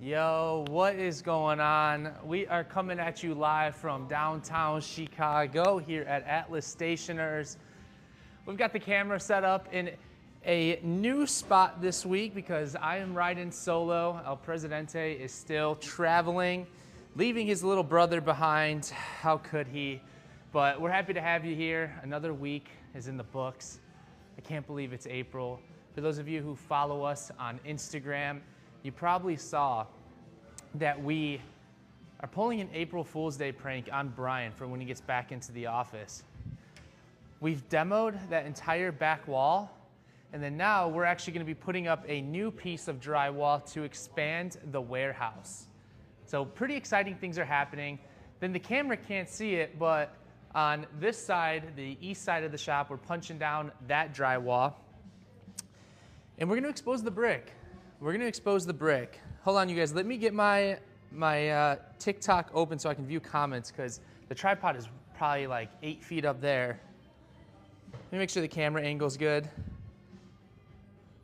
Yo, what is going on? We are coming at you live from downtown Chicago here at Atlas Stationers. We've got the camera set up in a new spot this week because I am riding solo. El Presidente is still traveling, leaving his little brother behind. How could he? But we're happy to have you here. Another week is in the books. I can't believe it's April. For those of you who follow us on Instagram, you probably saw that we are pulling an April Fool's Day prank on Brian for when he gets back into the office. We've demoed that entire back wall, and then now we're actually going to be putting up a new piece of drywall to expand the warehouse. So pretty exciting things are happening. Then the camera can't see it, but on this side, the east side of the shop, we're punching down that drywall. And we're going to expose the brick. We're going to expose the brick. Hold on, you guys. Let me get my TikTok open so I can view comments because the tripod is probably like 8 feet up there. Let me make sure the camera angle's good.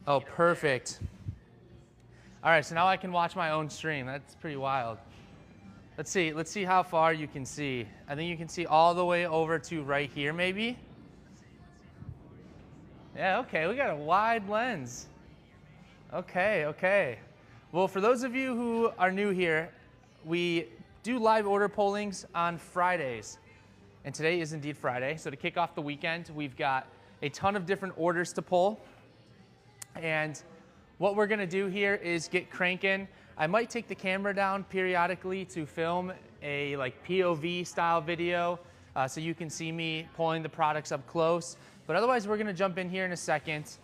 Oh, perfect. All right, so now I can watch my own stream. That's pretty wild. Let's see how far you can see. I think you can see all the way over to right here, maybe. Yeah, okay, we got a wide lens. Okay. Well, for those of you who are new here, we do live order pollings on Fridays. And today is indeed Friday. So to kick off the weekend, we've got a ton of different orders to pull. And what we're gonna do here is get cranking. I might take the camera down periodically to film a POV style video so you can see me pulling the products up close. But otherwise, we're gonna jump in here in a second.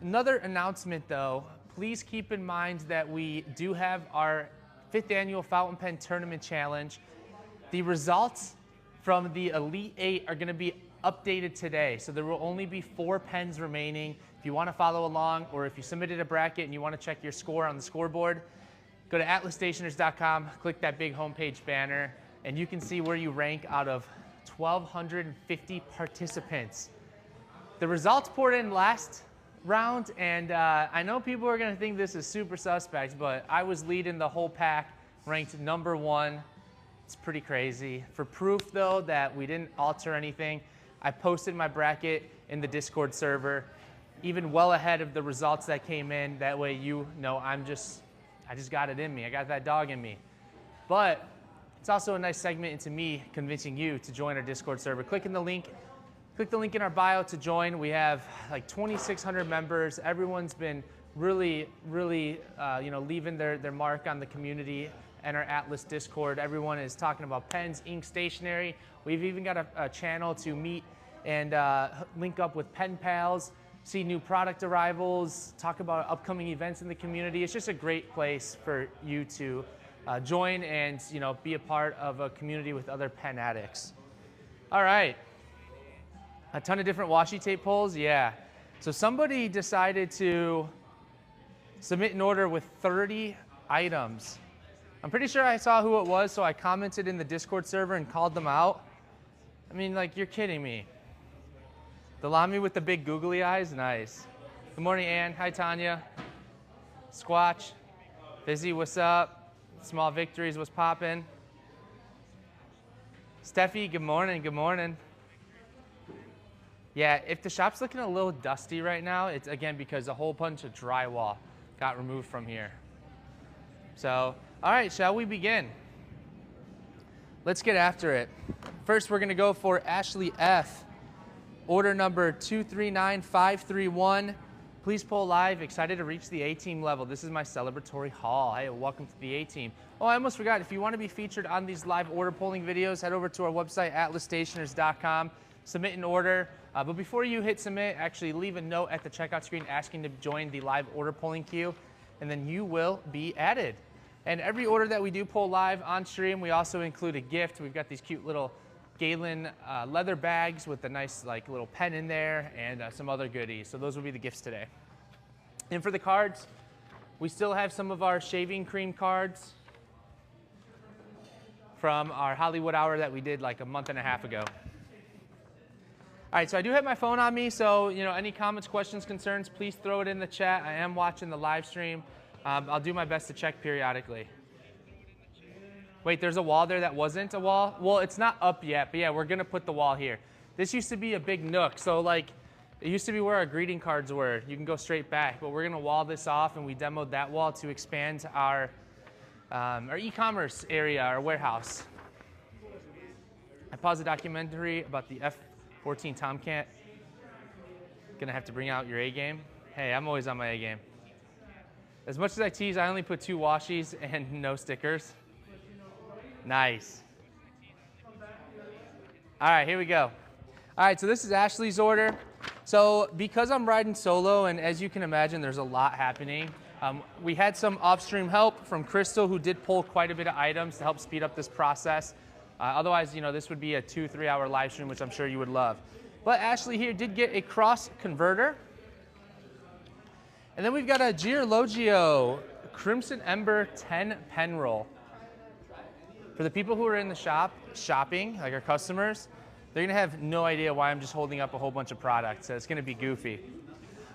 Another announcement though, please keep in mind that we do have our 5th annual Fountain Pen Tournament Challenge. The results from the Elite 8 are gonna be updated today. So there will only be 4 pens remaining. If you wanna follow along, or if you submitted a bracket and you wanna check your score on the scoreboard, go to atlasstationers.com, click that big homepage banner, and you can see where you rank out of 1,250 participants. The results poured in last round, and I know people are gonna think this is super suspect, but I was leading the whole pack, ranked #1. It's pretty crazy. For proof though that we didn't alter anything, I posted my bracket in the Discord server, even well ahead of the results that came in. That way you know I just got it in me. I got that dog in me. But it's also a nice segment into me convincing you to join our Discord server. Click the link in our bio to join. We have like 2,600 members. Everyone's been really leaving their mark on the community and our Atlas Discord. Everyone is talking about pens, ink, stationery. We've even got a channel to meet and link up with pen pals, see new product arrivals, talk about upcoming events in the community. It's just a great place for you to join and be a part of a community with other pen addicts. All right. A ton of different washi tape pulls, yeah. So somebody decided to submit an order with 30 items. I'm pretty sure I saw who it was, so I commented in the Discord server and called them out. I mean, you're kidding me. The Lamy with the big googly eyes, nice. Good morning, Ann. Hi, Tanya. Squatch. Busy, what's up? Small Victories, what's poppin'? Steffi, good morning. Yeah, if the shop's looking a little dusty right now, it's again because a whole bunch of drywall got removed from here. So, all right, shall we begin? Let's get after it. First, we're gonna go for Ashley F. Order number 239531. Please pull live. Excited to reach the A-team level. This is my celebratory haul. Hey, welcome to the A-team. Oh, I almost forgot. If you want to be featured on these live order polling videos, head over to our website, atlasstationers.com. Submit an order. But before you hit submit, actually leave a note at the checkout screen asking to join the live order polling queue, and then you will be added. And every order that we do pull live on stream, we also include a gift. We've got these cute little Galen leather bags with a nice little pen in there and some other goodies. So those will be the gifts today. And for the cards, we still have some of our shaving cream cards from our Hollywood hour that we did like a month and a half ago. All right, so I do have my phone on me, so any comments, questions, concerns, please throw it in the chat. I am watching the live stream. I'll do my best to check periodically. Wait, there's a wall there that wasn't a wall? Well, it's not up yet, but yeah, we're gonna put the wall here. This used to be a big nook, so like, it used to be where our greeting cards were. You can go straight back, but we're gonna wall this off, and we demoed that wall to expand our e-commerce area, our warehouse. I paused a documentary about the F-14 Tomcat. Gonna have to bring out your A game. Hey, I'm always on my A game. As much as I tease, I only put 2 washies and no stickers. Nice. All right, here we go. All right, so this is Ashley's order. So because I'm riding solo, and as you can imagine, there's a lot happening, we had some off-stream help from Crystal, who did pull quite a bit of items to help speed up this process. Otherwise, you know, this would be a 2-3 hour live stream, which I'm sure you would love. But Ashley here did get a cross converter. And then we've got a Giorlogio Crimson Ember 10 pen roll. For the people who are in the shop shopping, like our customers, they're gonna have no idea why I'm just holding up a whole bunch of products. So it's gonna be goofy.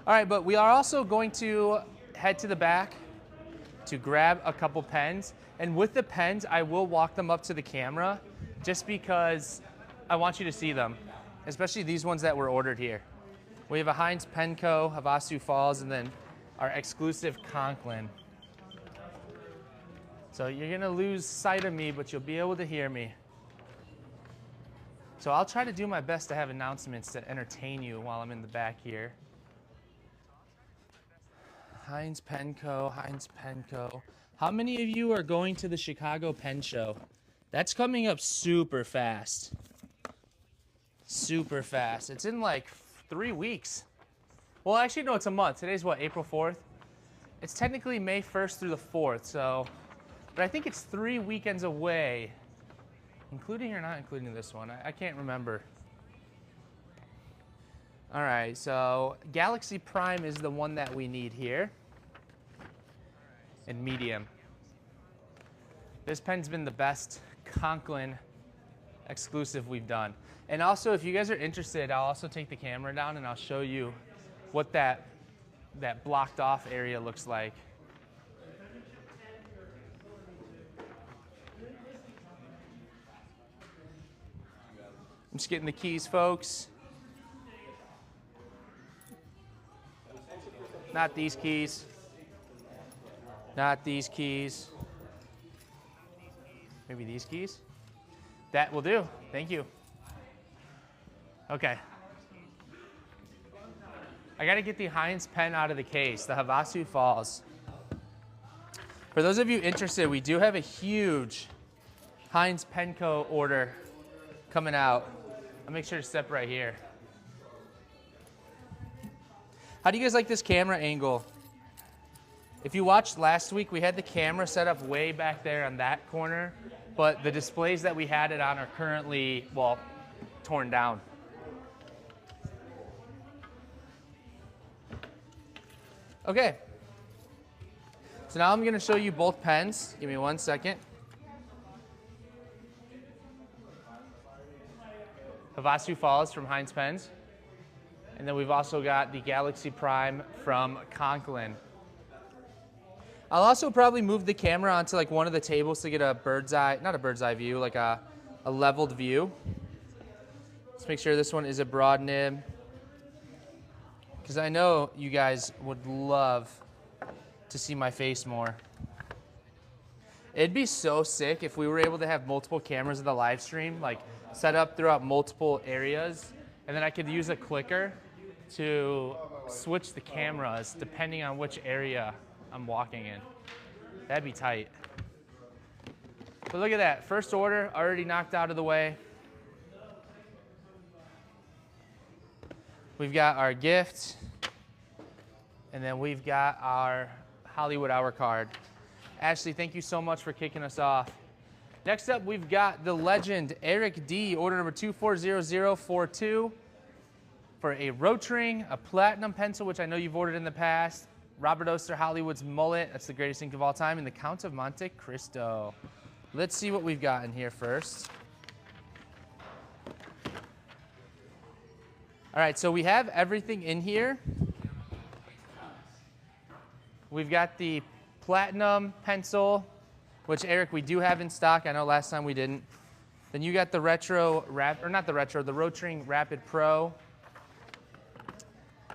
All right, but we are also going to head to the back to grab a couple pens. And with the pens, I will walk them up to the camera just because I want you to see them, especially these ones that were ordered here. We have a Heinz Pen Co., Havasu Falls, and then our exclusive Conklin. So you're gonna lose sight of me, but you'll be able to hear me. So I'll try to do my best to have announcements to entertain you while I'm in the back here. Heinz Pen Co., Heinz Pen Co. How many of you are going to the Chicago Pen Show? That's coming up super fast. Super fast. It's in like 3 weeks. Well, actually, no, it's a month. Today's what, April 4th? It's technically May 1st through the 4th, so, but I think it's 3 weekends away, including or not including this one. I can't remember. All right, so Galaxy Prime is the one that we need here, and medium. This pen's been the best Conklin exclusive we've done. And also, if you guys are interested, I'll also take the camera down and I'll show you what that blocked off area looks like. I'm just getting the keys, folks. Not these keys. Not these keys. Maybe these keys? That will do. Thank you. Okay. I gotta get the Heinz pen out of the case, the Havasu Falls. For those of you interested, we do have a huge Heinz Pen Co. order coming out. I'll make sure to step right here. How do you guys like this camera angle? If you watched last week, we had the camera set up way back there on that corner, but the displays that we had it on are currently, well, torn down. Okay. So now I'm going to show you both pens. Give me 1 second. Havasu Falls from Heinz Pens. And then we've also got the Galaxy Prime from Conklin. I'll also probably move the camera onto like one of the tables to get a bird's eye, not a bird's eye view, like a leveled view. Let's make sure this one is a broad nib, because I know you guys would love to see my face more. It'd be so sick if we were able to have multiple cameras in the live stream, like set up throughout multiple areas, and then I could use a clicker to switch the cameras depending on which area I'm walking in. That'd be tight. But look at that, first order already knocked out of the way. We've got our gift, and then we've got our Hollywood Hour card. Ashley, thank you so much for kicking us off. Next up, we've got the legend Eric D, order number 240042 for a Rotring, a platinum pencil, which I know you've ordered in the past, Robert Oster Hollywood's mullet, that's the greatest ink of all time, and the Count of Monte Cristo. Let's see what we've got in here first. All right, so we have everything in here. We've got the platinum pencil, which Eric, we do have in stock. I know last time we didn't. Then you got the retro, or not the retro, the Rotring Rapid Pro.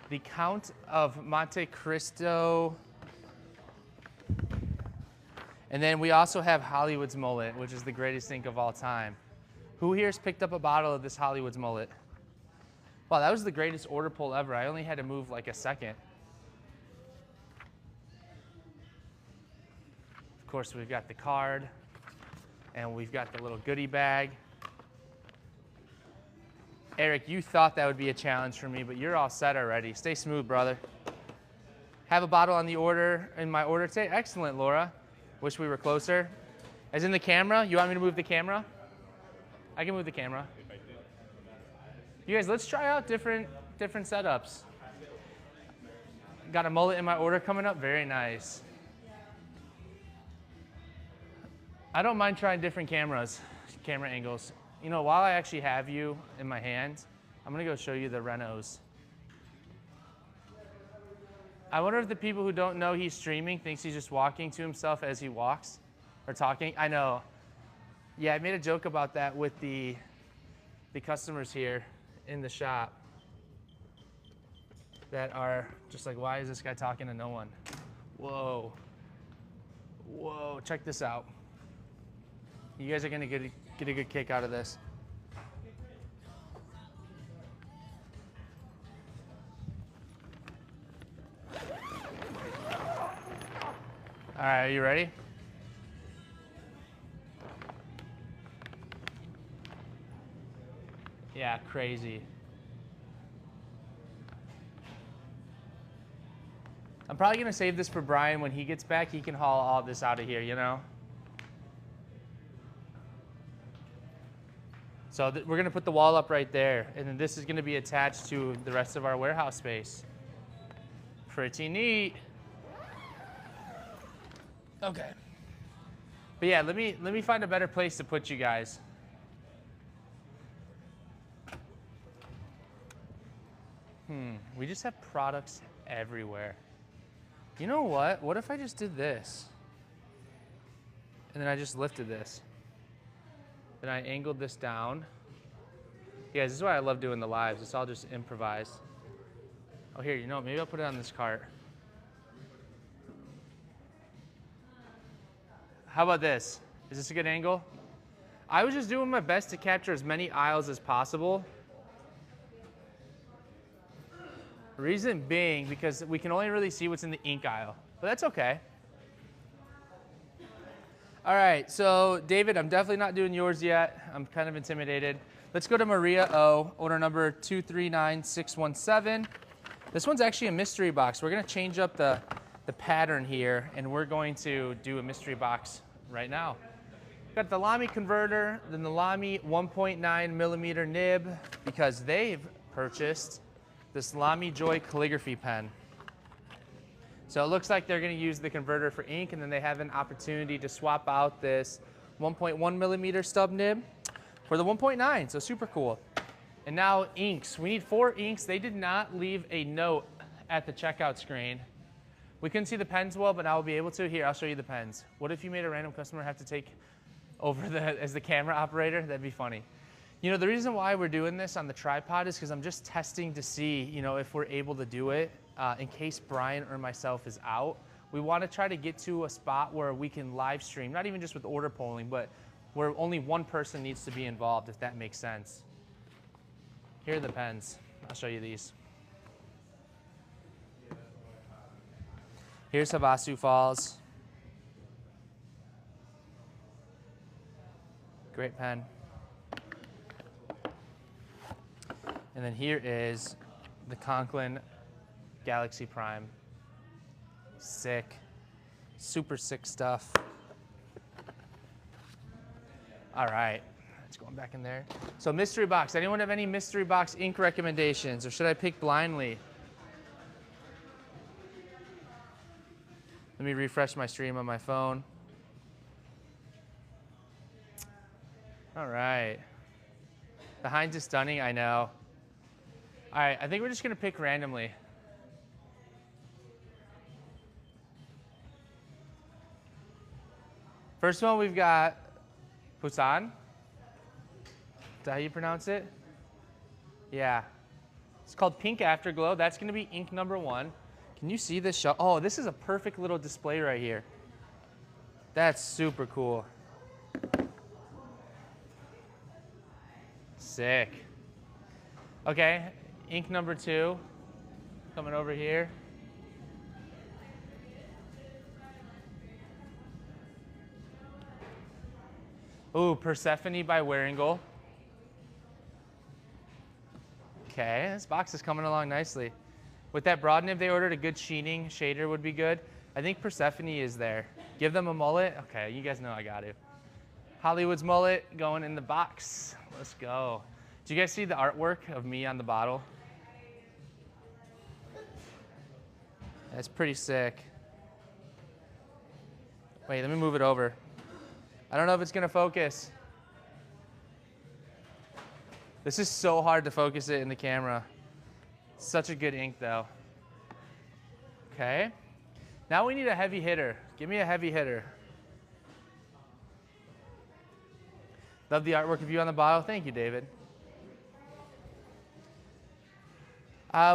The Count of Monte Cristo. And then we also have Hollywood's mullet, which is the greatest ink of all time. Who here's picked up a bottle of this Hollywood's mullet? Wow, that was the greatest order pull ever. I only had to move like a second. Of course, we've got the card, and we've got the little goodie bag. Eric, you thought that would be a challenge for me, but you're all set already. Stay smooth, brother. Have a bottle on the order, in my order today. Excellent, Laura. Wish we were closer. As in the camera, you want me to move the camera? I can move the camera. You guys, let's try out different setups. Got a mullet in my order coming up, very nice. I don't mind trying different camera angles. You know, while I actually have you in my hand, I'm gonna go show you the Renos. I wonder if the people who don't know he's streaming thinks he's just walking to himself as he walks or talking. I know. Yeah, I made a joke about that with the customers here in the shop that are just like, why is this guy talking to no one? Whoa. Whoa, check this out. You guys are gonna get a good kick out of this. All right, are you ready? Yeah, crazy. I'm probably gonna save this for Brian when he gets back. He can haul all this out of here, you know? So we're gonna put the wall up right there, and then this is gonna be attached to the rest of our warehouse space. Pretty neat. Okay. But yeah, let me find a better place to put you guys. We just have products everywhere. You know what? What if I just did this? And then I just lifted this. Then I angled this down. Yeah, this is why I love doing the lives. It's all just improvised. Oh, here, you know, maybe I'll put it on this cart. How about this? Is this a good angle? I was just doing my best to capture as many aisles as possible. Reason being, because we can only really see what's in the ink aisle, but that's okay. All right, so David, I'm definitely not doing yours yet. I'm kind of intimidated. Let's go to Maria O, order number 239617. This one's actually a mystery box. We're gonna change up the pattern here, and we're going to do a mystery box right now. Got the Lamy converter, then the Lamy 1.9 millimeter nib, because they've purchased this Lamy Joy calligraphy pen. So it looks like they're gonna use the converter for ink, and then they have an opportunity to swap out this 1.1 millimeter stub nib for the 1.9, so super cool. And now inks, we need 4 inks. They did not leave a note at the checkout screen. We couldn't see the pens well, but now we'll be able to. Here, I'll show you the pens. What if you made a random customer have to take over as the camera operator? That'd be funny. You know, the reason why we're doing this on the tripod is because I'm just testing to see, you know, if we're able to do it in case Brian or myself is out. We want to try to get to a spot where we can live stream, not even just with order polling, but where only one person needs to be involved, if that makes sense. Here are the pens. I'll show you these. Here's Havasu Falls. Great pen. And then here is the Conklin Galaxy Prime. Sick. Super sick stuff. All right. It's going back in there. So mystery box. Anyone have any mystery box ink recommendations, or should I pick blindly? Let me refresh my stream on my phone. All right. The Heinz is stunning, I know. All right, I think we're just gonna pick randomly. First one we've got Busan. Is that how you pronounce it? Yeah. It's called Pink Afterglow. That's going to be ink number 1. Can you see this shot? Oh, this is a perfect little display right here. That's super cool. Sick. Okay, ink number 2 coming over here. Ooh, Persephone by Waringle. Okay, this box is coming along nicely. With that broad nib they ordered, a good sheening shader would be good. I think Persephone is there. Give them a mullet. Okay, you guys know I got to. Hollywood's mullet going in the box. Let's go. Do you guys see the artwork of me on the bottle? That's pretty sick. Wait, let me move it over. I don't know if it's gonna focus. This is so hard to focus it in the camera. Such a good ink though. Okay. Now we need a heavy hitter. Give me a heavy hitter. Love the artwork of you on the bottle. Thank you, David.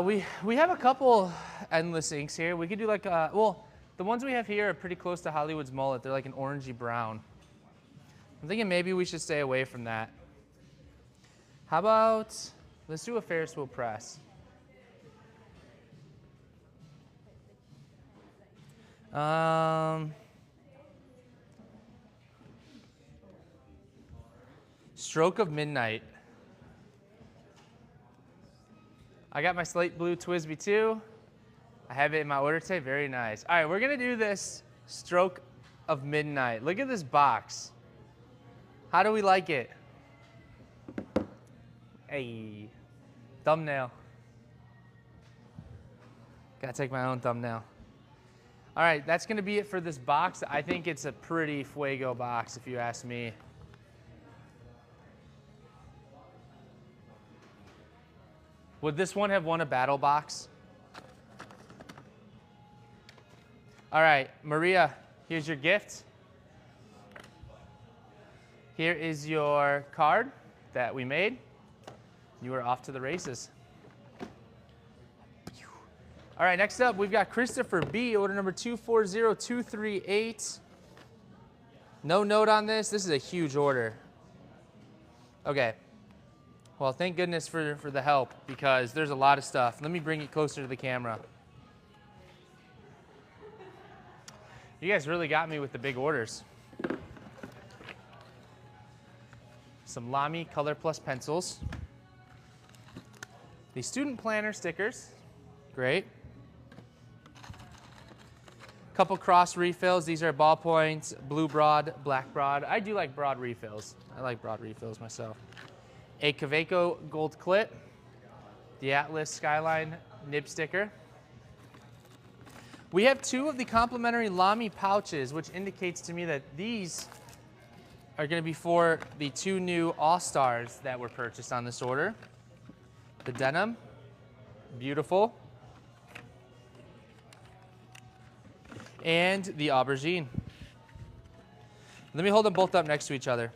We have a couple endless inks here. We could do like, well, the ones we have here are pretty close to Hollywood's mullet. They're like an orangey brown. I'm thinking maybe we should stay away from that. How about, let's do a Ferris wheel press. Stroke of Midnight. I got my slate blue Twisby too. I have it in my order today. Very nice. All right, we're gonna do this Stroke of Midnight. Look at this box. How do we like it? Hey, thumbnail. Gotta take my own thumbnail. All right, that's gonna be it for this box. I think it's a pretty fuego box if you ask me. Would this one have won a battle box? All right, Maria, here's your gift. Here is your card that we made. You are off to the races. All right, next up, we've got Christopher B, order number 240238. No note on this. This is a huge order. Okay. Well, thank goodness for the help because there's a lot of stuff. Let me bring it closer to the camera. You guys really got me with the big orders. Some Lamy Color Plus pencils. The student planner stickers. Great. Couple cross refills. These are ballpoints, blue broad, black broad. I do like broad refills. I like broad refills myself. A Kaweco gold clip. The Atlas Skyline nib sticker. We have 2 of the complimentary Lamy pouches, which indicates to me that these are going to be for the 2 new All-Stars that were purchased on this order. The denim, beautiful. And the aubergine. Let me hold them both up next to each other.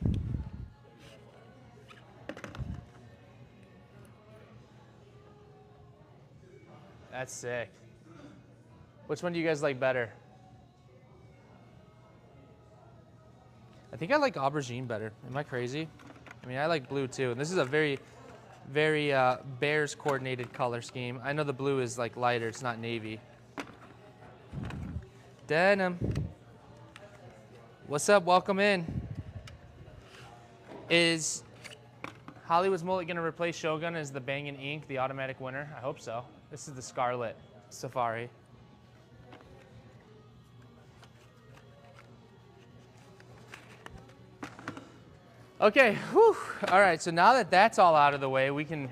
That's sick. Which one do you guys like better? I think I like aubergine better. Am I crazy? I mean, I like blue too. And this is a very, very Bears coordinated color scheme. I know the blue is like lighter, it's not navy. Denim. What's up? Welcome in. Is Hollywood's mullet going to replace Shogun as the Bang & Ink, the automatic winner? I hope so. This is the Scarlet Safari. Okay, whew. All right, so now that that's all out of the way, we can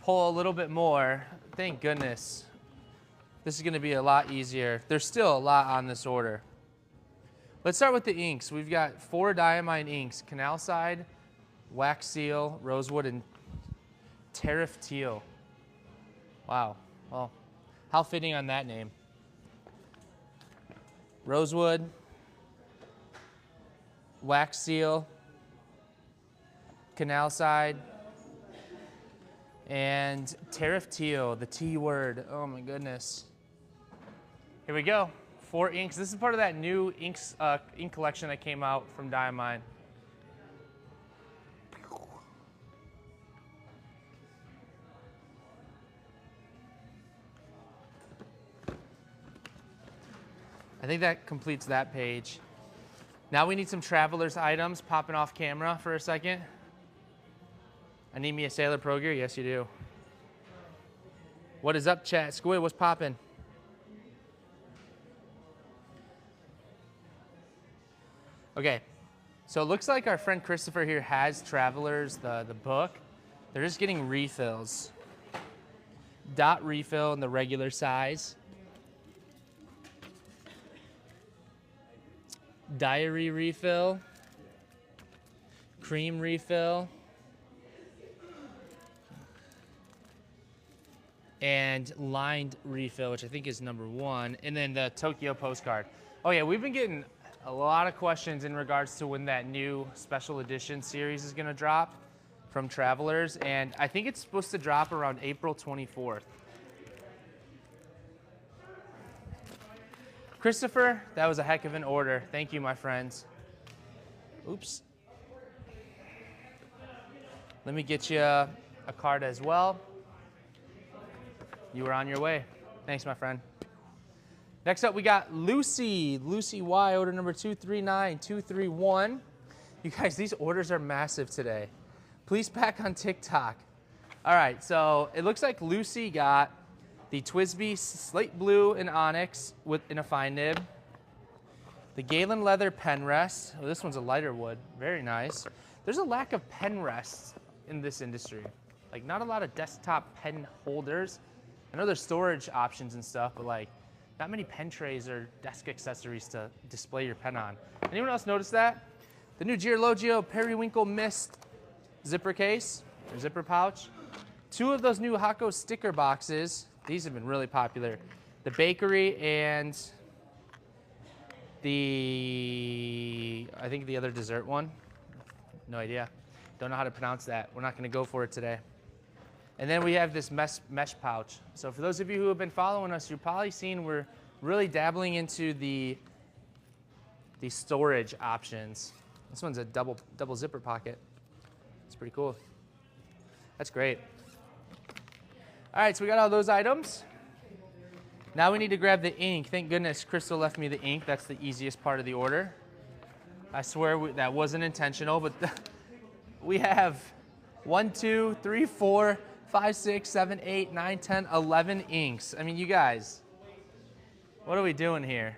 pull a little bit more. Thank goodness. This is gonna be a lot easier. There's still a lot on this order. Let's start with the inks. We've got 4 diamine inks: Canal Side, Wax Seal, Rosewood, and Tariff Teal. Wow, well, how fitting on that name. Rosewood, wax seal, canal side, and tariff teal, the T word. Oh my goodness. Here we go. 4 inks. This is part of that new ink collection that came out from Diamine. I think that completes that page. Now we need some traveler's items popping off camera for a second. I need me a Sailor Pro Gear? Yes, you do. What is up, chat? Squid, what's popping? Okay, so it looks like our friend Christopher here has Travelers, the book. They're just getting refills. Dot refill in the regular size. Diary refill. Cream refill. And lined refill, which I think is number 1. And then the Tokyo postcard. Oh yeah, we've been getting a lot of questions in regards to when that new special edition series is gonna drop from Travelers. And I think it's supposed to drop around April 24th. Christopher, that was a heck of an order. Thank you, my friends. Oops. Let me get you a card as well. You were on your way. Thanks, my friend. Next up, we got Lucy. Lucy Y, order number 239231. You guys, these orders are massive today. Please pack on TikTok. All right, so it looks like Lucy got the Twisby slate blue and onyx in a fine nib. The Galen leather pen rest. Oh, this one's a lighter wood. Very nice. There's a lack of pen rests in this industry. Like, not a lot of desktop pen holders. I know there's storage options and stuff, but like, not many pen trays or desk accessories to display your pen on. Anyone else notice that? The new Giorlogio Periwinkle Mist zipper case, or zipper pouch. 2 of those new Hako sticker boxes. These have been really popular. The bakery and I think the other dessert one. No idea. Don't know how to pronounce that. We're not gonna go for it today. And then we have this mesh pouch. So for those of you who have been following us, you've probably seen we're really dabbling into the storage options. This one's a double zipper pocket. It's pretty cool. That's great. All right, so we got all those items. Now we need to grab the ink. Thank goodness Crystal left me the ink. That's the easiest part of the order. I swear that wasn't intentional, but we have 1, 2, 3, 4, 5, 6, 7, 8, 9, 10, 11 inks. I mean, you guys, what are we doing here?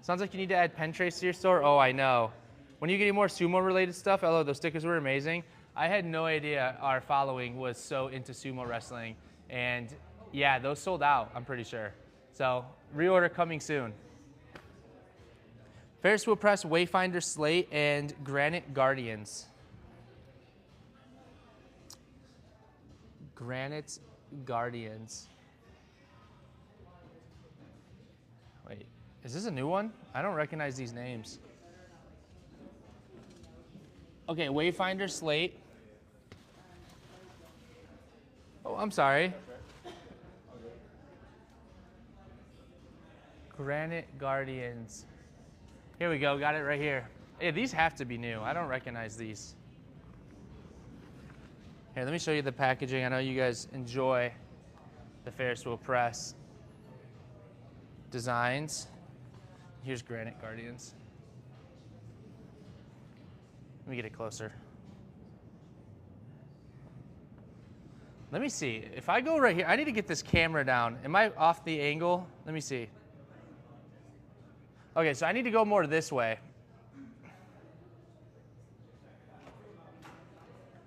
Sounds like you need to add pen trays to your store. Oh, I know. When you get more sumo related stuff, although those stickers were amazing, I had no idea our following was so into sumo wrestling. And yeah, those sold out, I'm pretty sure. So reorder coming soon. Ferris wheel press, Wayfinder slate, and Granite Guardians. Granite Guardians. Wait, is this a new one? I don't recognize these names. Okay, Wayfinder slate. Oh, I'm sorry. Granite Guardians. Here we go, got it right here. Hey, these have to be new. I don't recognize these. Here, let me show you the packaging. I know you guys enjoy the Ferris wheel press designs. Here's Granite Guardians. Let me get it closer. Let me see. If I go right here, I need to get this camera down. Am I off the angle? Let me see. Okay, so I need to go more this way.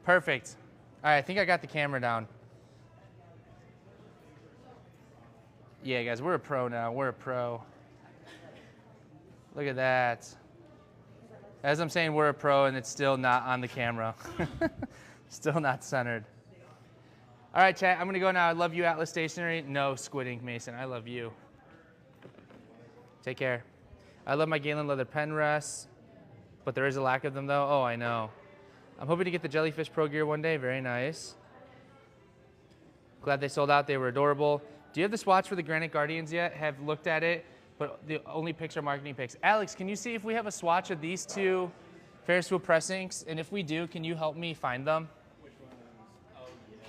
Perfect. All right, I think I got the camera down. Yeah, guys, we're a pro now. We're a pro. Look at that. As I'm saying, we're a pro, and it's still not on the camera. Still not centered. All right, chat, I'm going to go now. I love you, Atlas Stationery. No, Squid Ink Mason. I love you. Take care. I love my Galen leather pen rests. but there is a lack of them though. Oh, I know. I'm hoping to get the Jellyfish Pro Gear one day. Very nice. Glad they sold out. They were adorable. Do you have the swatch for the Granite Guardians yet? Have looked at it, but the only pics are marketing pics. Alex, can you see if we have a swatch of these two Ferris wheel press inks? And if we do, can you help me find them? Which ones? Oh yeah.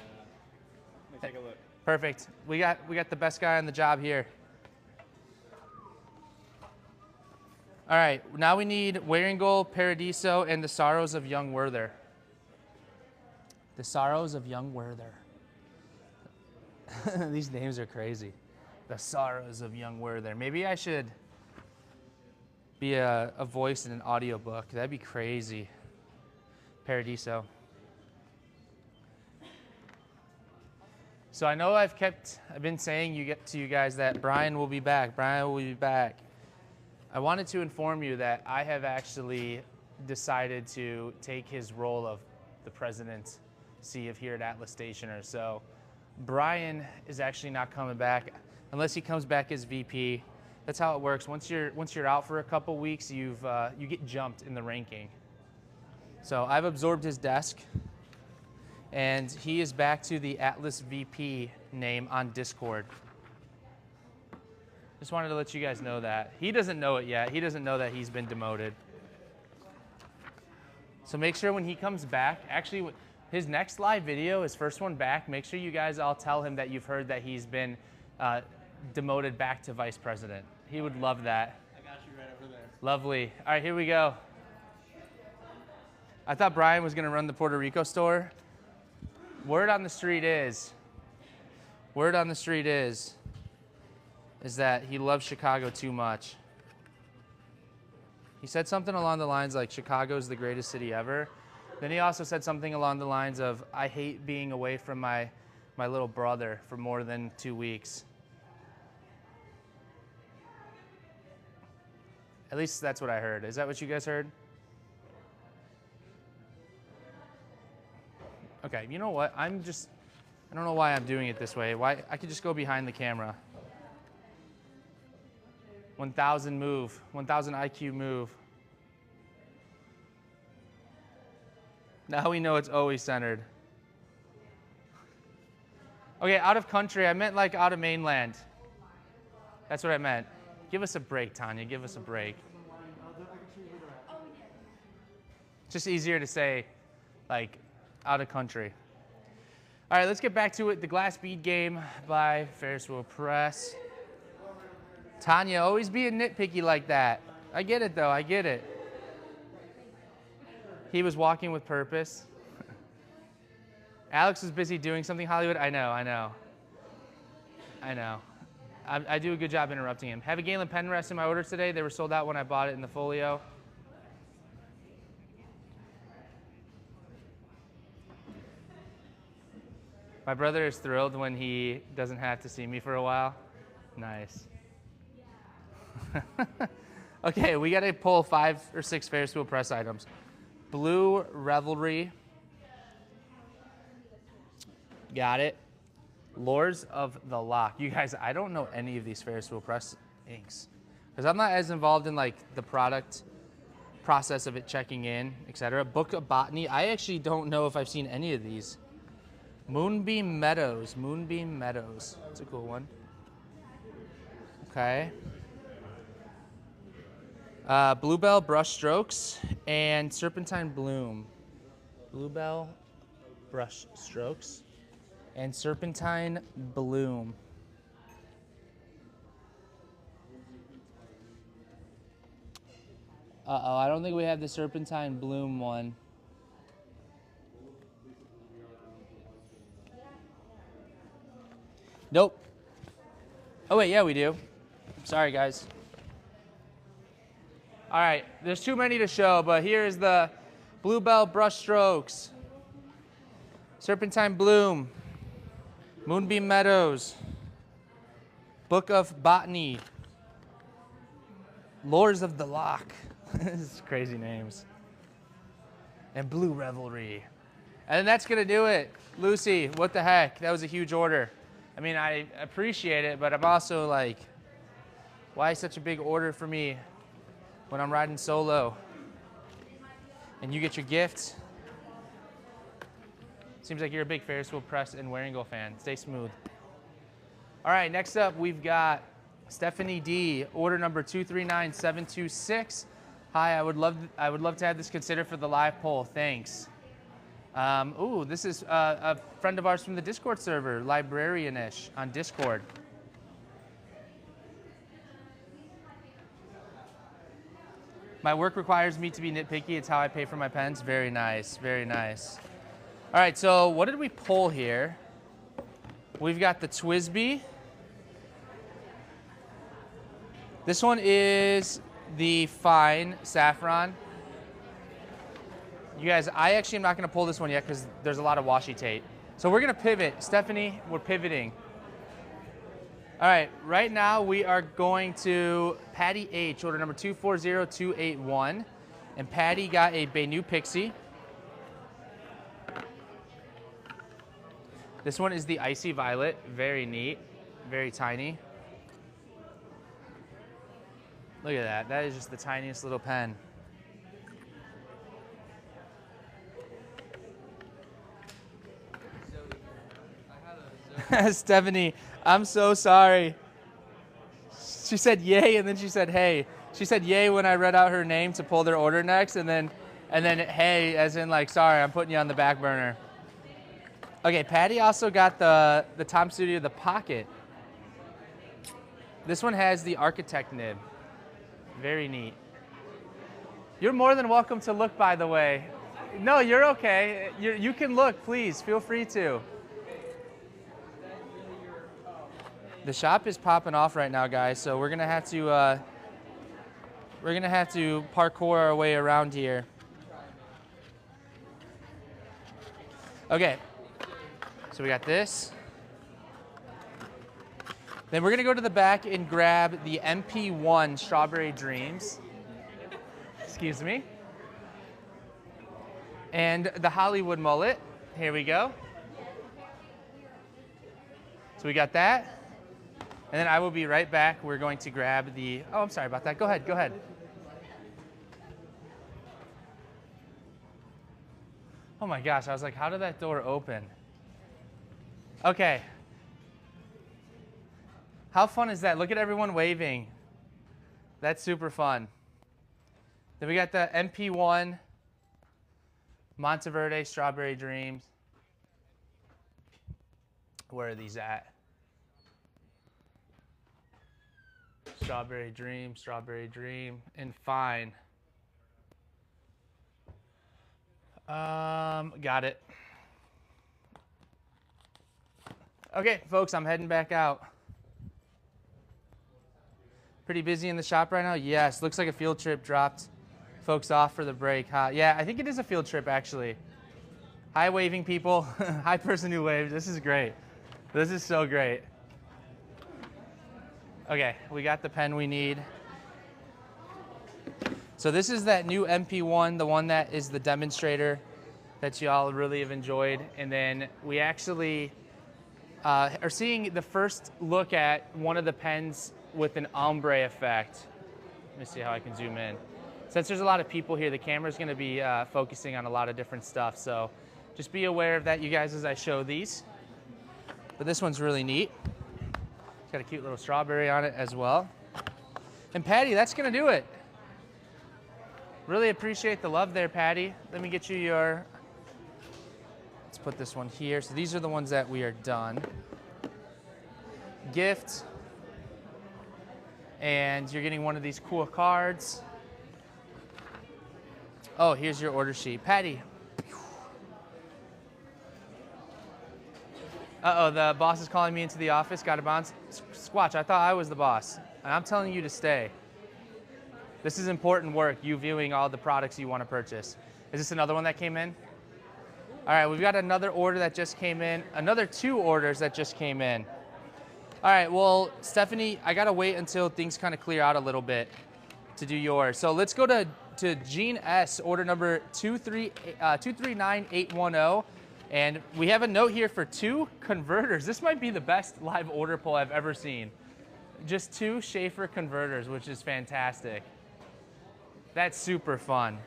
Let me take a look. Perfect. We got the best guy on the job here. All right, now we need Waringal, Paradiso, and the Sorrows of Young Werther. The Sorrows of Young Werther. These names are crazy. The Sorrows of Young Werther. Maybe I should be a voice in an audiobook. That'd be crazy. Paradiso. So I know I've been saying to you guys that Brian will be back. Brian will be back. I wanted to inform you that I have actually decided to take his role of the presidency of here at Atlas Stationers. So Brian is actually not coming back unless he comes back as VP. That's how it works. Once you're out for a couple weeks, you get jumped in the ranking. So I've absorbed his desk, and he is back to the Atlas VP name on Discord. Just wanted to let you guys know that. He doesn't know it yet. He doesn't know that he's been demoted. So make sure when he comes back, actually his next live video, his first one back, make sure you guys all tell him that you've heard that he's been demoted back to vice president. He would love that. I got you right over there. Lovely. All right, here we go. I thought Brian was gonna run the Puerto Rico store. Word on the street is that he loves Chicago too much. He said something along the lines like, Chicago's the greatest city ever. Then he also said something along the lines of, I hate being away from my little brother for more than 2 weeks. At least that's what I heard. Is that what you guys heard? Okay, you know what? I don't know why I'm doing it this way. Why I could just go behind the camera. 1,000 move, 1,000 IQ move. Now we know it's always centered. Okay, out of country, I meant like out of mainland. That's what I meant. Give us a break, Tanya, give us a break. It's just easier to say, like, out of country. All right, let's get back to it. The Glass Bead Game by Ferris Wheel Press. Tanya, always being nitpicky like that. I get it, though. I get it. He was walking with purpose. Alex was busy doing something, Hollywood. I know. I do a good job interrupting him. Have a Galen pen rest in my order today. They were sold out when I bought it in the folio. My brother is thrilled when he doesn't have to see me for a while. Nice. Okay, we got to pull 5 or 6 Ferris Wheel Press items. Blue Revelry. Got it. Lords of the Lock. You guys, I don't know any of these Ferris Wheel Press inks because I'm not as involved in like the product process of it checking in, etc. Book of Botany. I actually don't know if I've seen any of these. Moonbeam Meadows. Moonbeam Meadows. That's a cool one. Okay. Bluebell Brush Strokes and Serpentine Bloom. Bluebell Brush Strokes and Serpentine Bloom. Uh-oh, I don't think we have the Serpentine Bloom one. Nope. Oh wait, yeah we do. Sorry guys. All right, there's too many to show, but here's the Bluebell Brush Strokes, Serpentine Bloom, Moonbeam Meadows, Book of Botany, Lords of the Lock. This is crazy names. And Blue Revelry. And that's gonna do it. Lucy, what the heck? That was a huge order. I mean, I appreciate it, but I'm also like, why such a big order for me when I'm riding solo? And you get your gift. Seems like you're a big Ferris wheel press and wearing goal fan. Stay smooth. All right, next up we've got Stephanie D, order number 239726. Hi, I would love to have this considered for the live poll. Thanks. Ooh, this is a friend of ours from the Discord server, librarian-ish on Discord. My work requires me to be nitpicky. It's how I pay for my pens. Very nice, very nice. All right, so what did we pull here? We've got the Twisby. This one is the Fine Saffron. You guys, I actually am not gonna pull this one yet because there's a lot of washi tape. So we're gonna pivot. Stephanie, we're pivoting. All right, right now we are going to Patty H, order number 240281. And Patty got a Baynou Pixie. This one is the Icy Violet, very neat, very tiny. Look at that, that is just the tiniest little pen. Stephanie, I'm so sorry. She said yay and then she said hey. She said yay when I read out her name to pull their order next, and then hey as in like, sorry, I'm putting you on the back burner. Okay, Patty also got the Tom Studio, the Pocket. This one has the Architect nib. Very neat. You're more than welcome to look, by the way. No, you're okay. You can look, please. Feel free to. The shop is popping off right now, guys, so we're gonna have to parkour our way around here. Okay. So we got this. Then we're gonna go to the back and grab the MP1 Strawberry Dreams. Excuse me. And the Hollywood Mullet. Here we go. So we got that. And then I will be right back. We're going to grab the, oh, I'm sorry about that. Go ahead, go ahead. Oh my gosh, I was like, how did that door open? Okay. How fun is that? Look at everyone waving. That's super fun. Then we got the MP1 Monteverde Strawberry Dreams. Where are these at? Strawberry Dream, and Fine. Got it. Okay, folks, I'm heading back out. Pretty busy in the shop right now? Yes, looks like a field trip dropped folks off for the break, huh? Yeah, I think it is a field trip, actually. Hi, waving people. Hi, person who waves. This is great. This is so great. Okay, we got the pen we need. So this is that new MP1, the one that is the demonstrator that y'all really have enjoyed. And then we actually are seeing the first look at one of the pens with an ombre effect. Let me see how I can zoom in. Since there's a lot of people here, the camera's gonna be focusing on a lot of different stuff. So just be aware of that, you guys, as I show these. But this one's really neat. It's got a cute little strawberry on it as well. And Patty, that's gonna do it. Really appreciate the love there, Patty. Let me get you your, let's put this one here. So these are the ones that we are done. Gift. And you're getting one of these cool cards. Oh, here's your order sheet. Patty. Uh-oh, the boss is calling me into the office. Got a bounce. Squatch, I thought I was the boss. And I'm telling you to stay. This is important work, you viewing all the products you want to purchase. Is this another one that came in? All right, we've got another order that just came in. Another 2 orders that just came in. All right, well, Stephanie, I gotta wait until things kind of clear out a little bit to do yours. So let's go to Gene S, order number 239810. And we have a note here for 2 converters. This might be the best live order poll I've ever seen. Just 2 Schaefer converters, which is fantastic. That's super fun.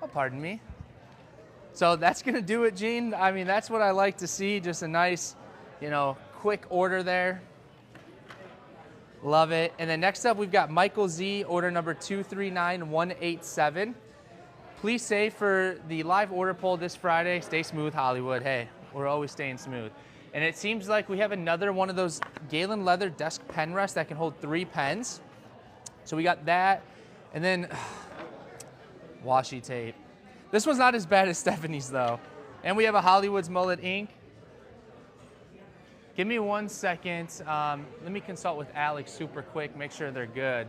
Oh, pardon me. So that's gonna do it, Gene. I mean, that's what I like to see. Just a nice, quick order there. Love it. And then next up, we've got Michael Z, order number 239187. Please say for the live order poll this Friday, stay smooth, Hollywood. Hey, we're always staying smooth. And it seems like we have another one of those Galen leather desk pen rests that can hold 3 pens. So we got that. And then washi tape. This one's not as bad as Stephanie's though. And we have a Hollywood's Mullet ink. Give me 1 second. Let me consult with Alex super quick, make sure they're good.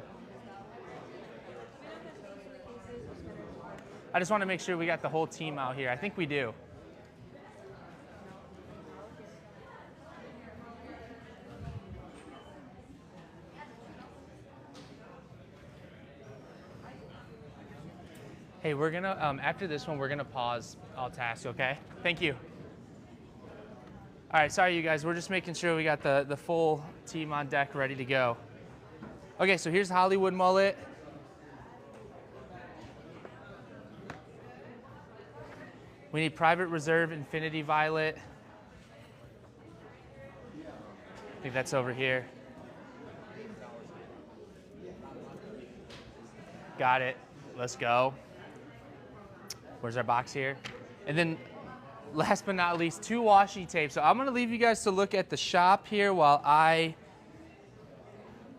I just want to make sure we got the whole team out here. I think we do. Hey, we're gonna, after this one, we're gonna pause all tasks, okay? Thank you. All right, sorry you guys, we're just making sure we got the full team on deck ready to go. Okay, so here's Hollywood Mullet. We need Private Reserve Infinity Violet. I think that's over here. Got it, let's go. Where's our box here? And then last but not least, 2 washi tapes. So I'm gonna leave you guys to look at the shop here while I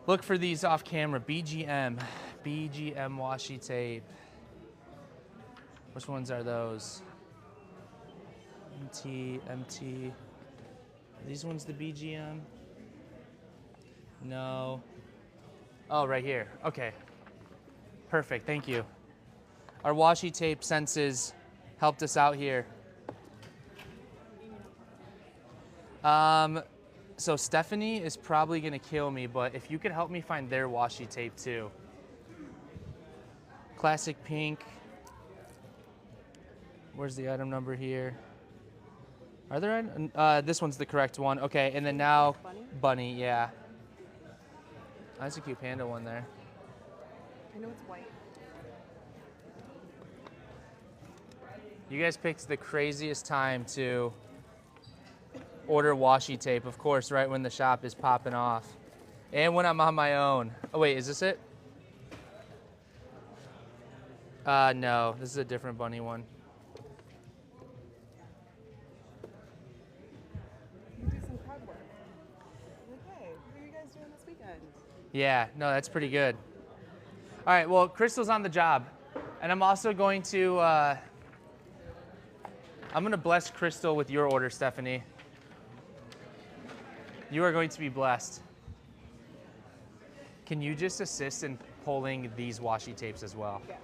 look for these off camera. BGM washi tape. Which ones are those? MT. Are these ones the BGM? No. Oh, right here, okay. Perfect, thank you. Our washi tape senses helped us out here. So Stephanie is probably gonna kill me, but if you could help me find their washi tape too. Classic pink. Where's the item number here? Are there, this one's the correct one. Okay, and then now, bunny, yeah. That's a cute panda one there. I know it's white. You guys picked the craziest time to order washi tape, of course, right when the shop is popping off. And when I'm on my own. Oh wait, is this it? No, this is a different bunny one. You do some crowd work. Okay, what are you guys doing this weekend? Yeah, no, that's pretty good. All right, well, Crystal's on the job. And I'm also going to, I'm gonna bless Crystal with your order, Stephanie. You are going to be blessed. Can you just assist in pulling these washi tapes as well? Yeah.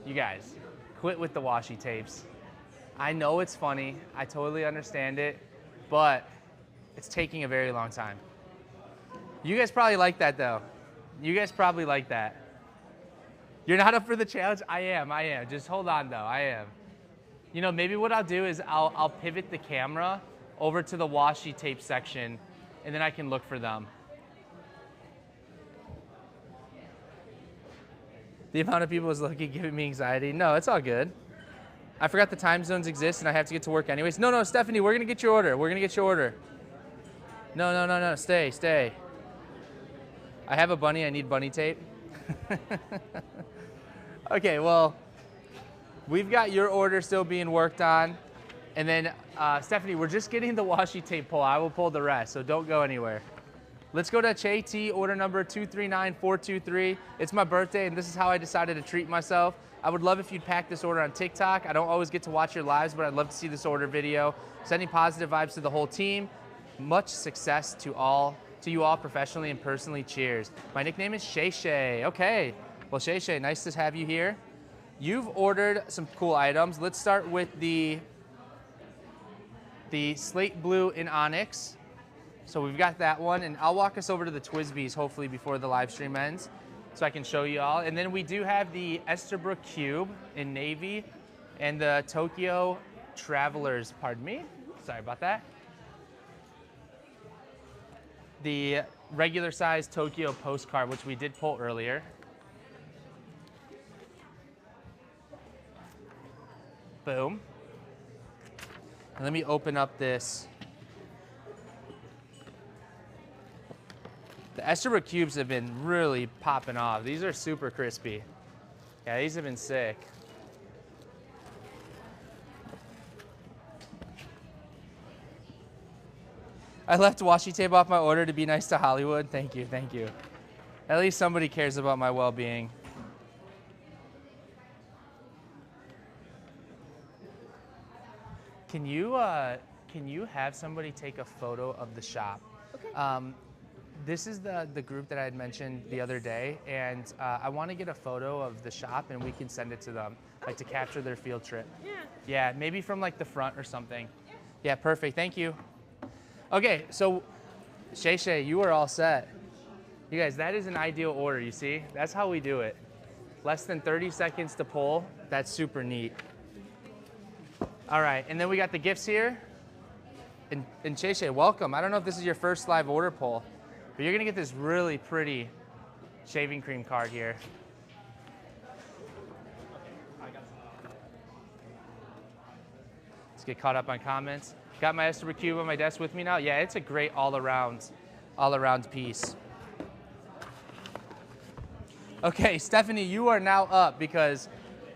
You guys, quit with the washi tapes. I know it's funny, I totally understand it, but it's taking a very long time. You guys probably like that though. You guys probably like that. You're not up for the challenge? I am. Just hold on though, I am. You know, maybe what I'll do is I'll pivot the camera over to the washi tape section and then I can look for them. The amount of people is looking, giving me anxiety. No, it's all good. I forgot the time zones exist and I have to get to work anyways. No, Stephanie, we're gonna get your order. No, stay. I have a bunny, I need bunny tape. Okay, well, we've got your order still being worked on. And then, Stephanie, we're just getting the washi tape pull. I will pull the rest, so don't go anywhere. Let's go to Che T, order number 239423. It's my birthday, and this is how I decided to treat myself. I would love if you'd pack this order on TikTok. I don't always get to watch your lives, but I'd love to see this order video. Sending positive vibes to the whole team. Much success to you all professionally and personally. Cheers. My nickname is Shay Shay. Okay, well, Shay Shay, nice to have you here. You've ordered some cool items. Let's start with the slate blue in onyx. So we've got that one, and I'll walk us over to the Twisbees hopefully before the live stream ends so I can show you all. And then we do have the Esterbrook Cube in navy and the Tokyo Travelers, pardon me, sorry about that. The regular size Tokyo postcard, which we did pull earlier. Boom. And let me open up this. The Estabrook cubes have been really popping off. These are super crispy. Yeah, these have been sick. I left washi tape off my order to be nice to Hollywood. Thank you, thank you. At least somebody cares about my well-being. Can you have somebody take a photo of the shop? Okay. This is the group that I had mentioned the other day, and I want to get a photo of the shop, and we can send it to them, like to capture their field trip. Yeah. Yeah, maybe from like the front or something. Yeah, perfect. Thank you. Okay, so Shay, you are all set. You guys, that is an ideal order, you see? That's how we do it. Less than 30 seconds to pull. That's super neat. All right, and then we got the gifts here. And Shay, welcome. I don't know if this is your first live order pull, but you're gonna get this really pretty shaving cream card here. Let's get caught up on comments. Got my Estabrook cube on my desk with me now. Yeah, it's a great all-around piece. Okay, Stephanie, you are now up because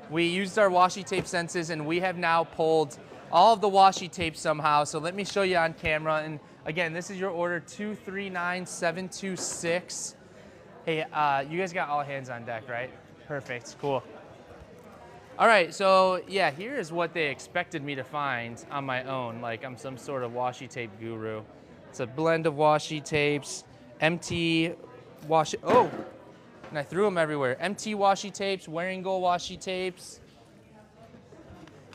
we used our washi tape senses and we have now pulled all of the washi tape somehow. So let me show you on camera. And again, this is your order 239726. Hey, you guys got all hands on deck, right? Perfect, cool. All right, so yeah, here is what they expected me to find on my own, like I'm some sort of washi tape guru. It's a blend of washi tapes, empty washi, oh, and I threw them everywhere. Empty washi tapes, wearing gold washi tapes,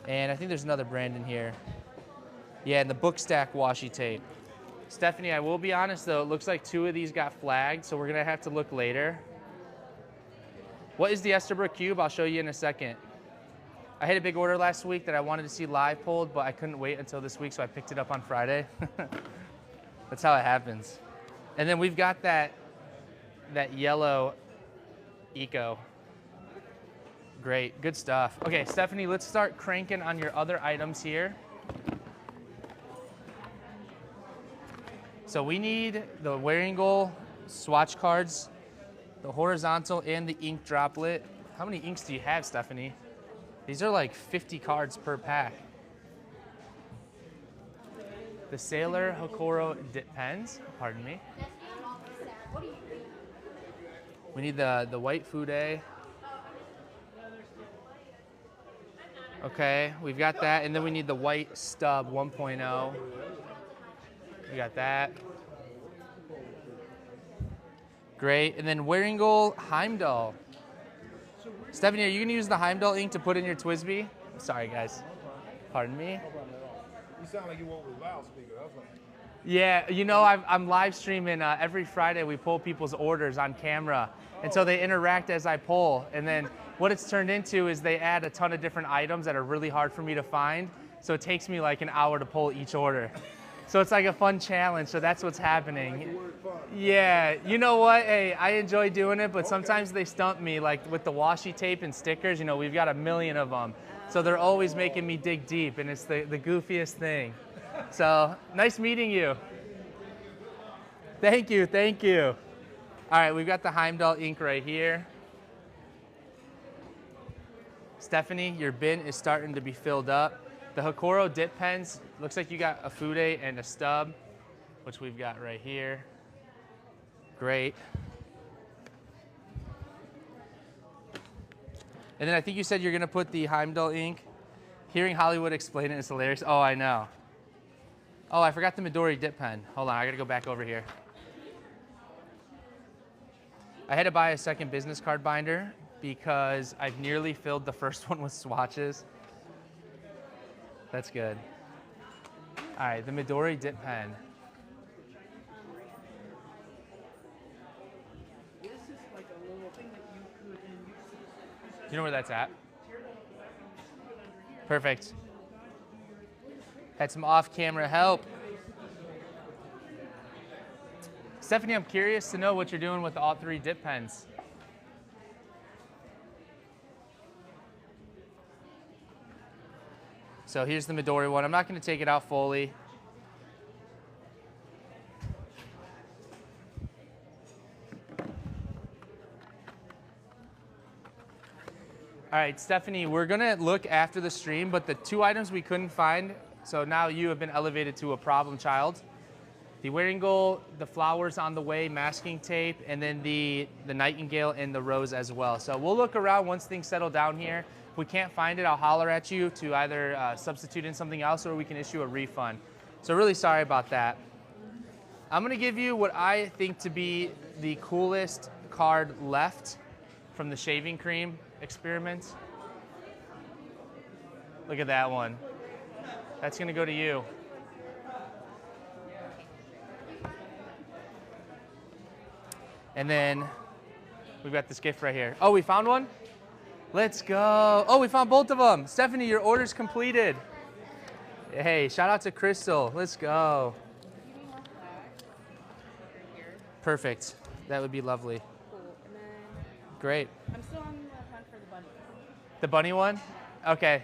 and I think there's another brand in here. Yeah, and the book stack washi tape. Stephanie, I will be honest though, it looks like 2 of these got flagged, so we're gonna have to look later. What is the Estabrook cube? I'll show you in a second. I had a big order last week that I wanted to see live pulled, but I couldn't wait until this week, so I picked it up on Friday. That's how it happens. And then we've got that yellow Eco. Great, good stuff. Okay, Stephanie, let's start cranking on your other items here. So we need the wearing goal swatch cards, the horizontal and the ink droplet. How many inks do you have, Stephanie? These are like 50 cards per pack. The Sailor Hokoro dip pens, pardon me. We need the white Fude. Okay, we've got that, and then we need the white stub 1.0. We got that. Great, and then wearing goal Heimdall. Stephanie, are you gonna use the Heimdall ink to put in your Twisby? Sorry, guys. Pardon me. You sound like you want with loudspeaker. That's like... Yeah, you know, I'm live streaming every Friday. We pull people's orders on camera, and so they interact as I pull. And then what it's turned into is they add a ton of different items that are really hard for me to find. So it takes me like an hour to pull each order. So it's like a fun challenge. So that's what's happening. Yeah, you know what? Hey, I enjoy doing it, but sometimes they stump me, like with the washi tape and stickers. You know, we've got a million of them. So they're always making me dig deep, and it's the goofiest thing. So nice meeting you. Thank you, thank you. All right, we've got the Heimdall ink right here. Stephanie, your bin is starting to be filled up. The Hokoro dip pens, looks like you got a Fude and a stub, which we've got right here. Great. And then I think you said you're gonna put the Heimdall ink. Hearing Hollywood explain it is hilarious. Oh, I know. Oh, I forgot the Midori dip pen. Hold on, I gotta go back over here. I had to buy a second business card binder because I've nearly filled the first one with swatches. That's good. All right, the Midori dip pen. This is like a little thing that you could use. Do you know where that's at? Perfect. Had some off-camera help. Stephanie, I'm curious to know what you're doing with all 3 dip pens. So here's the Midori one. I'm not going to take it out fully. All right, Stephanie, we're going to look after the stream, but the 2 items we couldn't find, so now you have been elevated to a problem child. The Wearingle, the flowers on the way, masking tape, and then the nightingale and the rose as well. So we'll look around once things settle down here. If we can't find it, I'll holler at you to either substitute in something else or we can issue a refund. So really sorry about that. I'm gonna give you what I think to be the coolest card left from the shaving cream experiment. Look at that one. That's gonna go to you. And then we've got this gift right here. Oh, we found one? Let's go. Oh, we found both of them. Stephanie, your order's completed. Hey, shout out to Crystal. Let's go. Perfect. That would be lovely. Cool. And then Great. I'm still on the hunt for the bunny. The bunny one? Okay,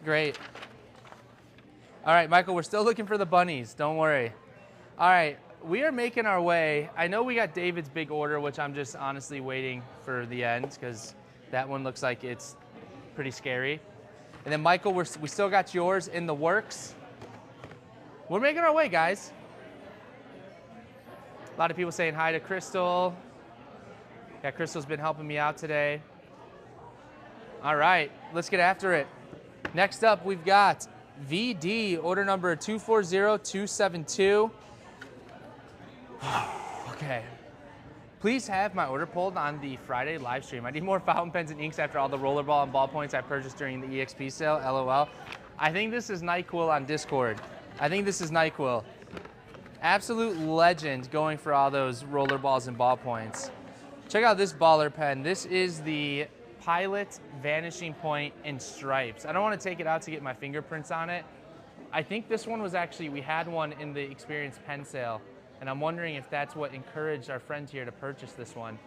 great. All right, Michael, we're still looking for the bunnies. Don't worry. All right, we are making our way. I know we got David's big order, which I'm just honestly waiting for the end because that one looks like it's pretty scary. And then Michael, we still got yours in the works. We're making our way, guys. A lot of people saying hi to Crystal. Yeah, Crystal's been helping me out today. All right, let's get after it. Next up, we've got VD, order number 240272. Okay. Please have my order pulled on the Friday live stream. I need more fountain pens and inks after all the rollerball and ballpoints I purchased during the EXP sale, LOL. I think this is NyQuil on Discord. I think this is NyQuil. Absolute legend going for all those rollerballs and ballpoints. Check out this baller pen. This is the Pilot Vanishing Point in stripes. I don't want to take it out to get my fingerprints on it. I think this one was actually, we had one in the Experience pen sale, and I'm wondering if that's what encouraged our friend here to purchase this one.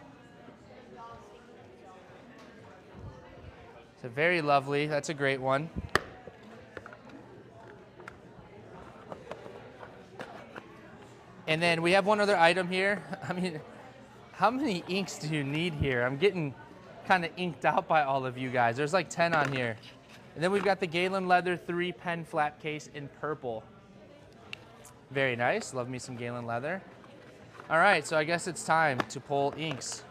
So very lovely. That's a great one. And then we have one other item here. I mean, how many inks do you need here? I'm getting kind of inked out by all of you guys. There's like 10 on here. And then we've got the Galen Leather 3 pen flap case in purple. Very nice. Love me some Galen Leather. All right, so I guess it's time to pull inks.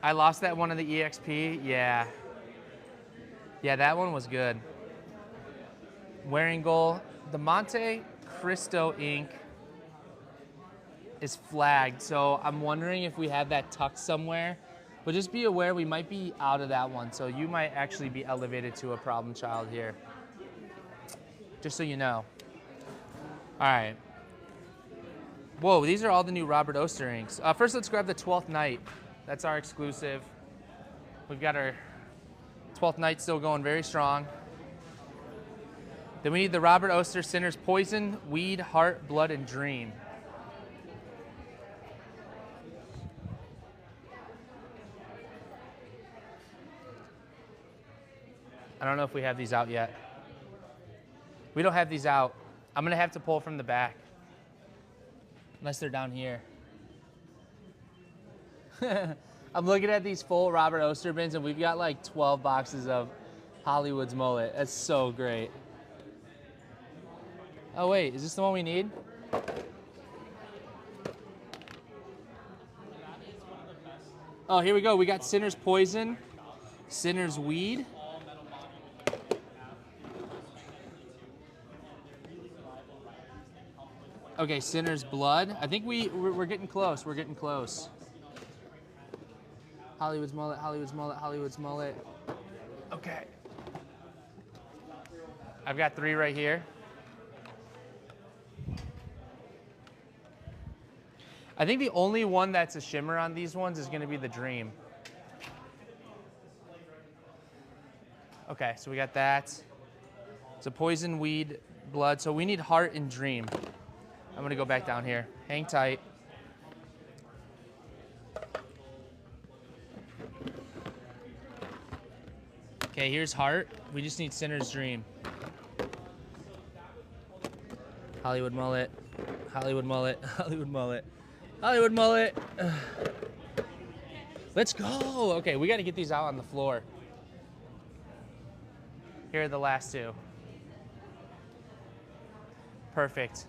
I lost that one in the EXP. Yeah. Yeah, that one was good. Wearingle. The Monte Cristo ink is flagged, so I'm wondering if we have that tucked somewhere. But just be aware we might be out of that one, so you might actually be elevated to a problem child here. Just so you know. All right. Whoa, these are all the new Robert Oster inks. First, let's grab the 12th Night. That's our exclusive. We've got our 12th Night still going very strong. Then we need the Robert Oster Sinner's Poison, Weed, Heart, Blood, and Dream. I don't know if we have these out yet. We don't have these out. I'm gonna have to pull from the back. Unless they're down here. I'm looking at these full Robert Oster bins and we've got like 12 boxes of Hollywood's Mullet. That's so great. Oh wait, is this the one we need? Oh, here we go. We got Sinner's Poison, Sinner's Weed. Okay, Sinner's Blood. I think we're getting close. We're getting close. Hollywood's Mullet, Hollywood's Mullet, Hollywood's Mullet. Okay. I've got 3 right here. I think the only one that's a shimmer on these ones is going to be the Dream. Okay, so we got that. It's a Poison, Weed, Blood. So we need Heart and Dream. I'm going to go back down here. Hang tight. Okay, here's Heart. We just need Sinner's Dream. Hollywood mullet. Hollywood mullet. Hollywood mullet. Hollywood mullet. Let's go. Okay, we got to get these out on the floor. Here are the last two. Perfect.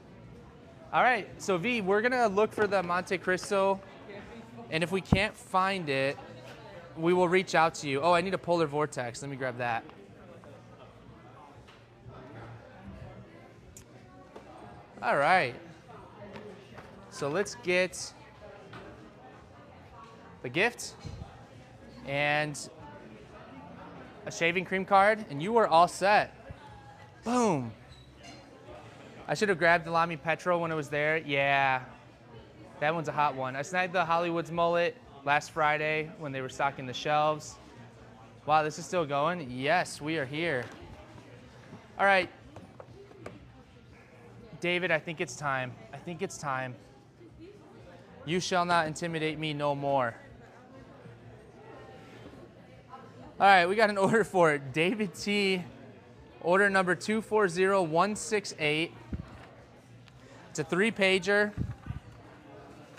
All right, so V, we're going to look for the Monte Cristo, and if we can't find it, we will reach out to you. Oh, I need a polar vortex. Let me grab that. All right. So let's get the gift and a shaving cream card, and you are all set. Boom. I should have grabbed the Lamy Petrol when it was there. Yeah, that one's a hot one. I snagged the Hollywood's mullet last Friday when they were stocking the shelves. Wow, this is still going? Yes, we are here. All right. David, I think it's time. I think it's time. You shall not intimidate me no more. All right, we got an order for it. David T, order number 240168. It's a 3-pager.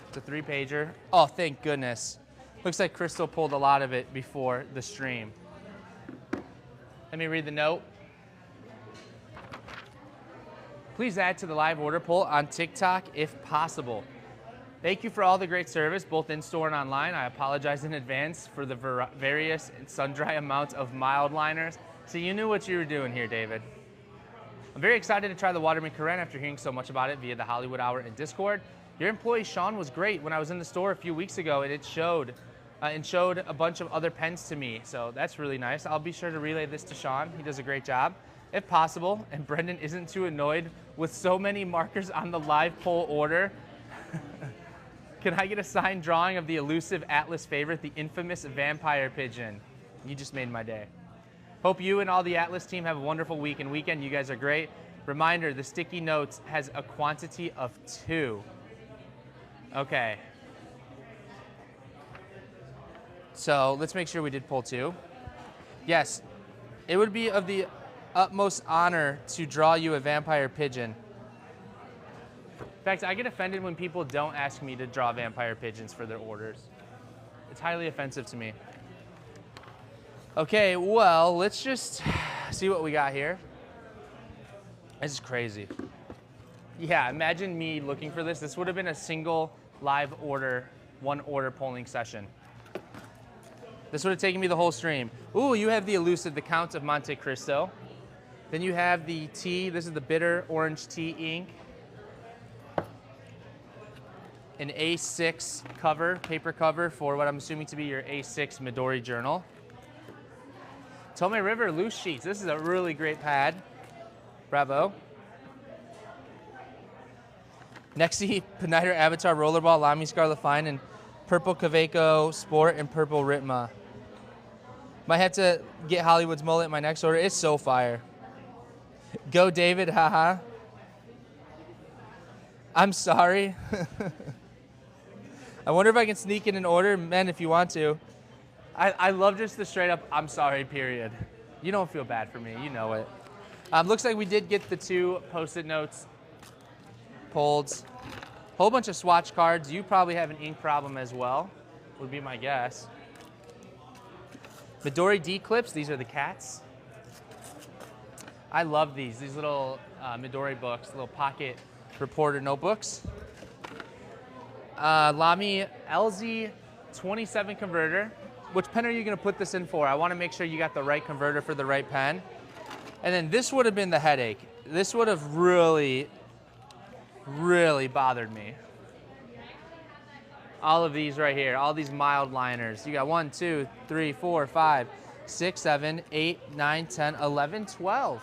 It's a 3-pager. Oh, thank goodness. Looks like Crystal pulled a lot of it before the stream. Let me read the note. Please add to the live order poll on TikTok if possible. Thank you for all the great service, both in-store and online. I apologize in advance for the various and sundry amounts of mild liners. So you knew what you were doing here, David. I'm very excited to try the Waterman Karen after hearing so much about it via the Hollywood Hour and Discord. Your employee, Sean, was great when I was in the store a few weeks ago, and it showed a bunch of other pens to me. So that's really nice. I'll be sure to relay this to Sean. He does a great job. If possible, and Brendan isn't too annoyed with so many markers on the live poll order, can I get a signed drawing of the elusive Atlas favorite, the infamous vampire pigeon? You just made my day. Hope you and all the Atlas team have a wonderful week and weekend. You guys are great. Reminder, the sticky notes has a quantity of 2. Okay. So let's make sure we did pull 2. Yes, it would be of the utmost honor to draw you a vampire pigeon. In fact, I get offended when people don't ask me to draw vampire pigeons for their orders. It's highly offensive to me. Okay, well, let's just see what we got here. This is crazy. Yeah, imagine me looking for this. This would have been a single live order, 1 order polling session. This would have taken me the whole stream. Ooh, you have the elusive, the Count of Monte Cristo. Then you have the tea. This is the bitter orange tea ink. An A6 cover, paper cover for what I'm assuming to be your A6 Midori journal. Tome River loose sheets. This is a really great pad. Bravo. Nexi Peniter Avatar Rollerball, Lamy Scarlet Fine, and Purple Kaweco Sport and Purple Ritma. Might have to get Hollywood's mullet in my next order. It's so fire. Go David, haha. I'm sorry. I wonder if I can sneak in an order. Men, if you want to. I love just the straight up, I'm sorry, period. You don't feel bad for me, you know it. Looks like we did get the 2 Post-it notes pulled. Whole bunch of swatch cards. You probably have an ink problem as well, would be my guess. Midori D clips, these are the cats. I love these little Midori books, little pocket reporter notebooks. Lamy LZ27 converter. Which pen are you going to put this in for? I want to make sure you got the right converter for the right pen. And then this would have been the headache. This would have really, really bothered me. All of these right here, all these mild liners. You got 1, 2, 3, 4, 5, 6, 7, 8, 9, 10, 11, 12.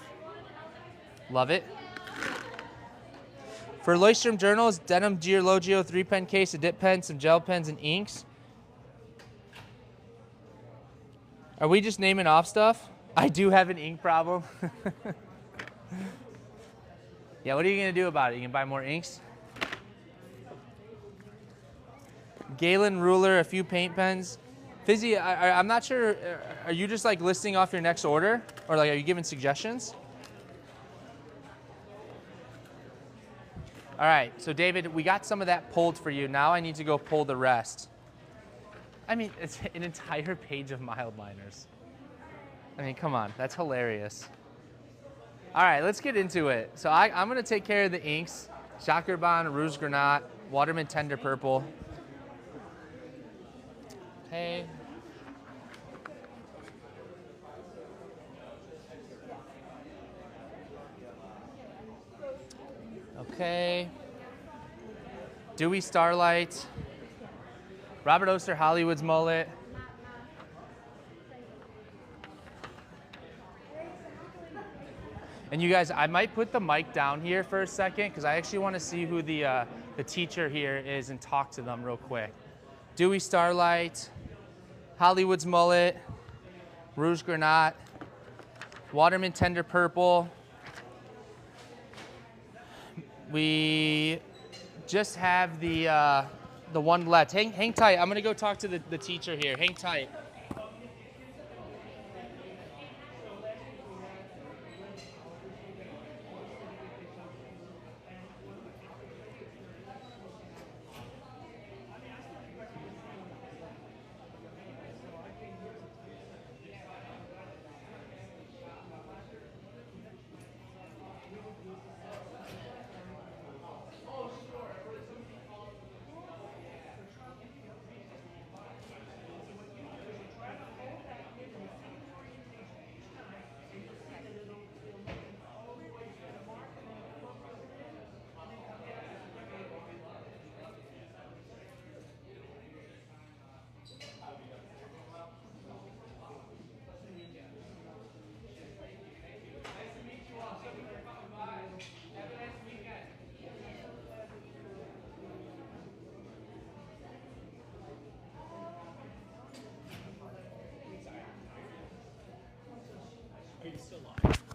Love it. For Leuchtturm journals, Denim Giorlogio 3-pen case, a dip pen, some gel pens, and inks. Are we just naming off stuff? I do have an ink problem. Yeah, what are you going to do about it? You can buy more inks? Galen ruler, a few paint pens. Fizzy, I'm not sure, are you just like listing off your next order? Or like, are you giving suggestions? All right, so David, we got some of that pulled for you. Now I need to go pull the rest. I mean, it's an entire page of mild liners. I mean, come on, that's hilarious. All right, let's get into it. So I'm gonna take care of the inks. Chakrban, Rouge Granat, Waterman Tender Purple. Okay. Okay. Dewey Starlight. Robert Oster Hollywood's Mullet. And you guys, I might put the mic down here for a second because I actually want to see who the teacher here is and talk to them real quick. Dewey Starlight, Hollywood's Mullet, Rouge Granat, Waterman Tender Purple. We just have the one left. Hang tight. I'm gonna go talk to the teacher here. Hang tight.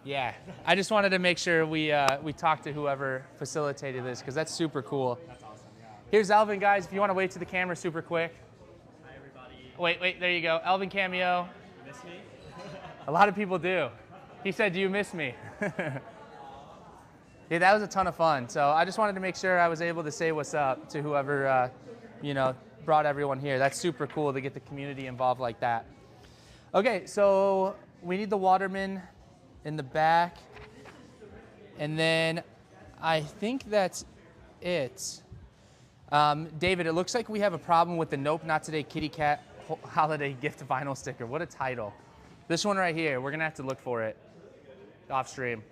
Yeah, I just wanted to make sure we talked to whoever facilitated this because that's super cool. That's awesome, yeah. Here's Elvin, guys. If you want to wait to the camera super quick. Hi, everybody. Wait, there you go. Elvin cameo. Miss me? A lot of people do. He said, "Do you miss me?" Yeah, that was a ton of fun. So I just wanted to make sure I was able to say what's up to whoever, brought everyone here. That's super cool to get the community involved like that. Okay, so we need the Waterman in the back. And then I think that's it. David, it looks like we have a problem with the Nope Not Today Kitty Cat Holiday Gift Vinyl Sticker. What a title. This one right here, we're gonna have to look for it off stream.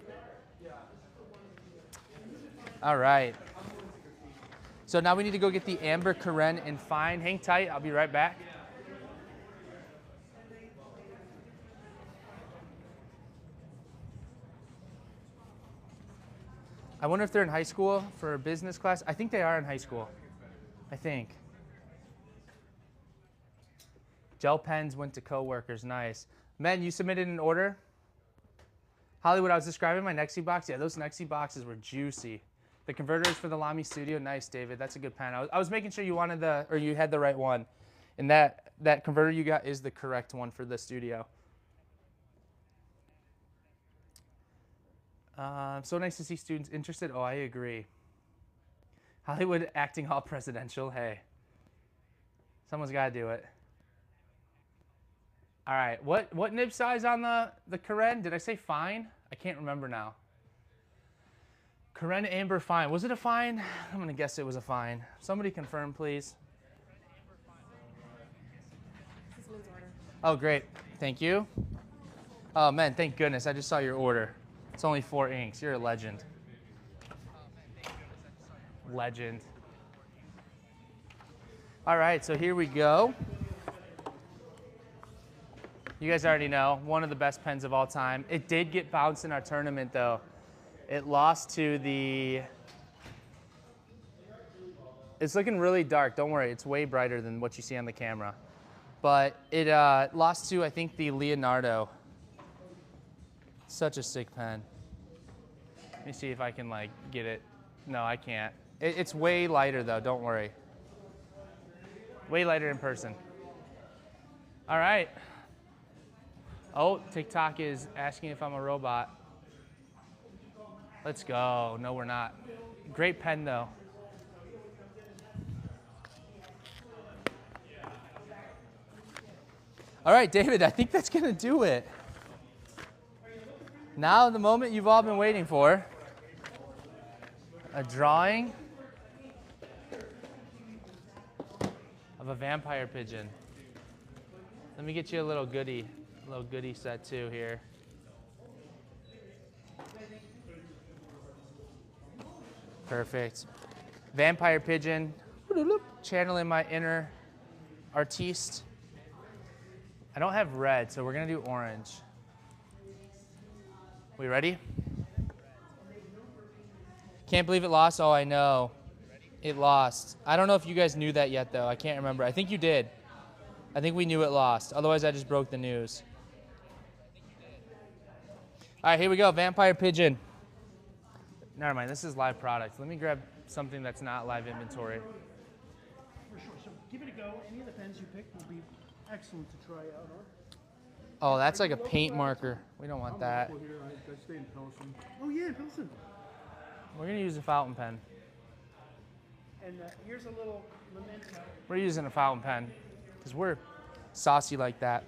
All right. So now we need to go get the Amber, Karen, and Fine. Hang tight, I'll be right back. I wonder if they're in high school for a business class. I think they are in high school. I think. Gel pens went to coworkers, nice. Men, you submitted an order? Hollywood, I was describing my Nexi box. Yeah, those Nexi boxes were juicy. The converter is for the Lamy Studio. Nice, David. That's a good pen. I was making sure you wanted you had the right one. And that converter you got is the correct one for the studio. So nice to see students interested. Oh, I agree. Hollywood acting all presidential. Hey, someone's got to do it. All right, what nib size on the Karen? Did I say Fine? I can't remember now. Karen Amber Fine. Was it a Fine? I'm gonna guess it was a Fine. Somebody confirm, please. This is Lynn's order. Oh, great. Thank you. Oh man, thank goodness. I just saw your order. It's only 4 inks. You're a legend. Legend. All right, so here we go. You guys already know, one of the best pens of all time. It did get bounced in our tournament, though. It lost to the... It's looking really dark. Don't worry. It's way brighter than what you see on the camera. But it lost to, I think, the Leonardo. Such a sick pen. Let me see if I can, get it. No, I can't. It's way lighter, though. Don't worry. Way lighter in person. All right. Oh, TikTok is asking if I'm a robot. Let's go. No, we're not. Great pen, though. All right, David, I think that's going to do it. Now, the moment you've all been waiting for. A drawing of a vampire pigeon. Let me get you a little goodie set too here. Perfect. Vampire pigeon, channeling my inner artiste. I don't have red, so we're gonna do orange. We ready? Can't believe it lost. Oh, I know. It lost. I don't know if you guys knew that yet, though. I can't remember. I think you did. I think we knew it lost. Otherwise, I just broke the news. All right, here we go. Vampire pigeon. Never mind. This is live product. Let me grab something that's not live inventory. For sure. So give it a go. Any of the pens you pick will be excellent to try out on. Oh, that's like a paint marker. We don't want that. Here, I stay in Pilsen. Oh yeah, Pilsen. We're going to use a fountain pen. And here's a little memento. We're using a fountain pen because we're saucy like that.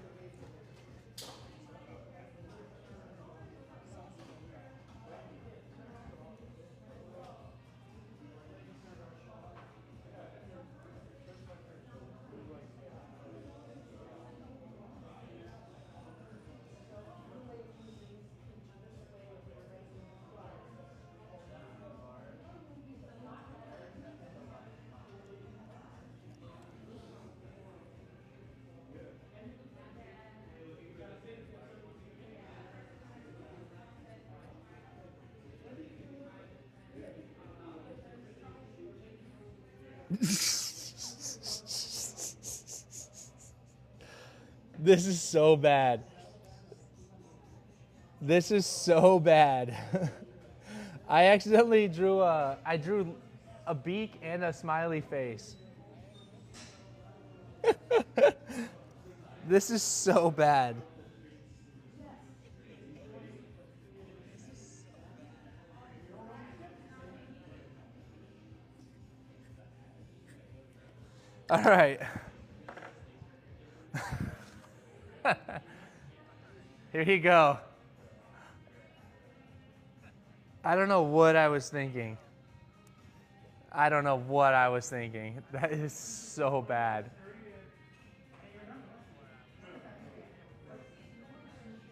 This is so bad. This is so bad. I accidentally drew a beak and a smiley face. This is so bad. All right. Here you go. I don't know what I was thinking. I don't know what I was thinking. That is so bad.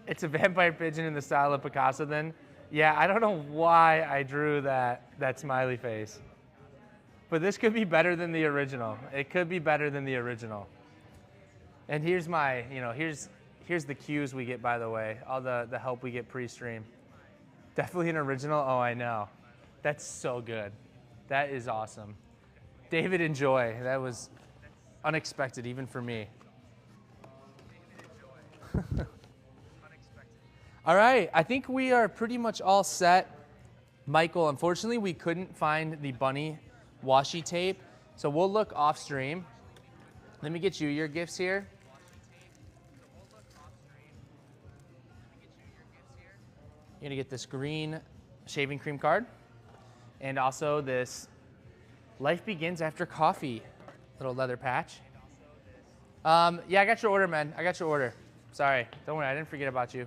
It's a vampire pigeon in the style of Picasso then. Yeah, I don't know why I drew that smiley face. But this could be better than the original. It could be better than the original. And here's my, here's the cues we get, by the way, all the help we get pre-stream. Definitely an original. Oh, I know. That's so good. That is awesome. David, enjoy. That was unexpected, even for me. All right, I think we are pretty much all set. Michael, unfortunately, we couldn't find the bunny washi tape, so we'll look off stream. Let me get you your gifts here. You're gonna get this green shaving cream card and also this Life Begins After Coffee little leather patch. Yeah, I got your order, man. I got your order. Sorry, don't worry, I didn't forget about you.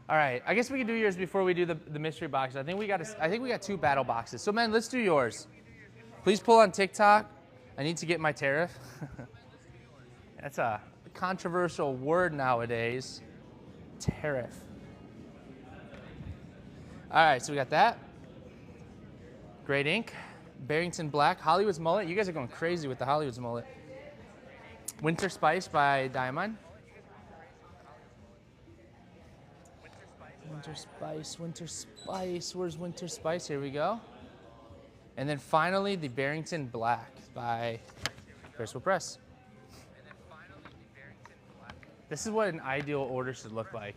All right, I guess we can do yours before we do the mystery box. I think we got 2 battle boxes. So, man, let's do yours. Please pull on TikTok. I need to get my tariff. That's a controversial word nowadays. Tariff. All right, so we got that. Great ink. Barrington Black. Hollywood's Mullet. You guys are going crazy with the Hollywood's Mullet. Winter Spice by Diamond. Winter Spice, Winter Spice. Where's Winter Spice? Here we go. And then finally, the Barrington Black by Bristol Press. This is what an ideal order should look like.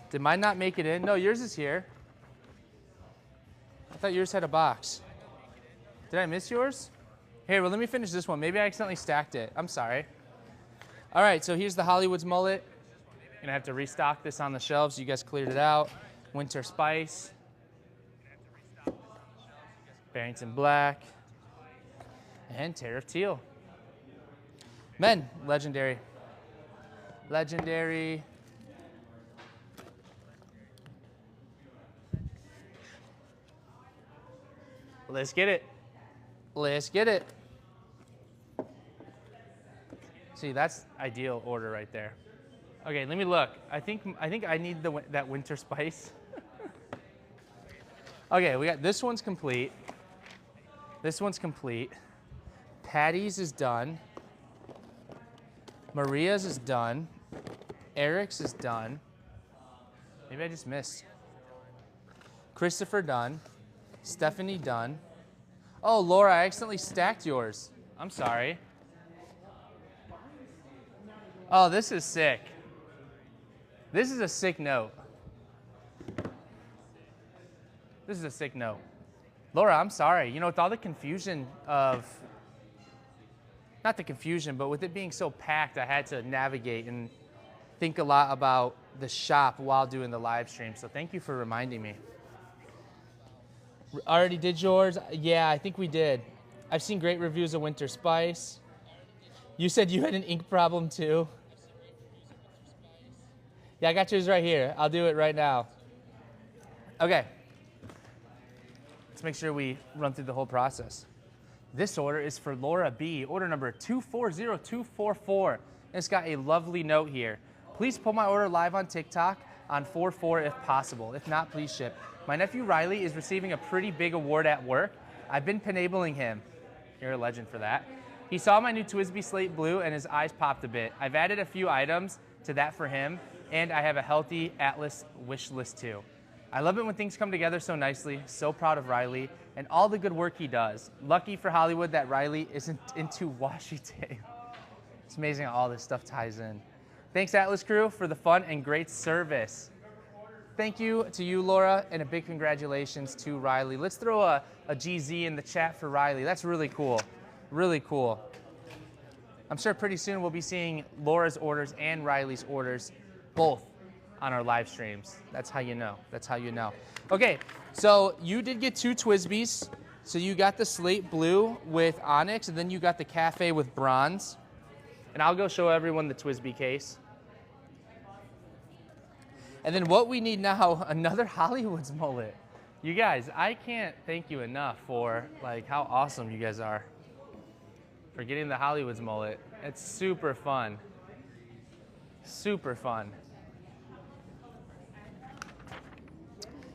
Did mine not make it in? No, yours is here. I thought yours had a box. Did I miss yours? Here, well, let me finish this one. Maybe I accidentally stacked it. I'm sorry. All right, so here's the Hollywood's mullet. Gonna have to restock this on the shelves. You guys cleared it out. Winter Spice. Barrington Black. And Tariff Teal. Men, legendary. Legendary. Let's get it. Let's get it. See, that's ideal order right there. Okay, let me look. I think I need that Winter Spice. Okay, we got this one's complete. This one's complete. Patty's is done. Maria's is done. Eric's is done. Maybe I just missed. Christopher done. Stephanie done. Oh, Laura, I accidentally stacked yours. I'm sorry. Oh, this is sick. This is a sick note. This is a sick note. Laura, I'm sorry. You know, with all the confusion of, not the confusion, but with it being so packed, I had to navigate and think a lot about the shop while doing the live stream. So thank you for reminding me. Already did yours? Yeah, I think we did. I've seen great reviews of Winter Spice. You said you had an ink problem too. Yeah, I got yours right here. I'll do it right now. Okay. Let's make sure we run through the whole process. This order is for Laura B, order number 240244. It's got a lovely note here. Please pull my order live on TikTok on 4/4 if possible. If not, please ship. My nephew Riley is receiving a pretty big award at work. I've been enabling him. You're a legend for that. He saw my new Twisby Slate Blue and his eyes popped a bit. I've added a few items to that for him, and I have a healthy Atlas wish list too. I love it when things come together so nicely. So proud of Riley and all the good work he does. Lucky for Hollywood that Riley isn't into washi tape. It's amazing how all this stuff ties in. Thanks, Atlas crew, for the fun and great service. Thank you to you, Laura, and a big congratulations to Riley. Let's throw a GZ in the chat for Riley. That's really cool. Really cool. I'm sure pretty soon we'll be seeing Laura's orders and Riley's orders both on our live streams. That's how you know. That's how you know. Okay, so you did get 2 Twisbys. So you got the slate blue with onyx, and then you got the cafe with bronze. And I'll go show everyone the Twisby case. And then what we need now, another Hollywood's mullet. You guys, I can't thank you enough for like how awesome you guys are for getting the Hollywood's mullet. It's super fun. Super fun.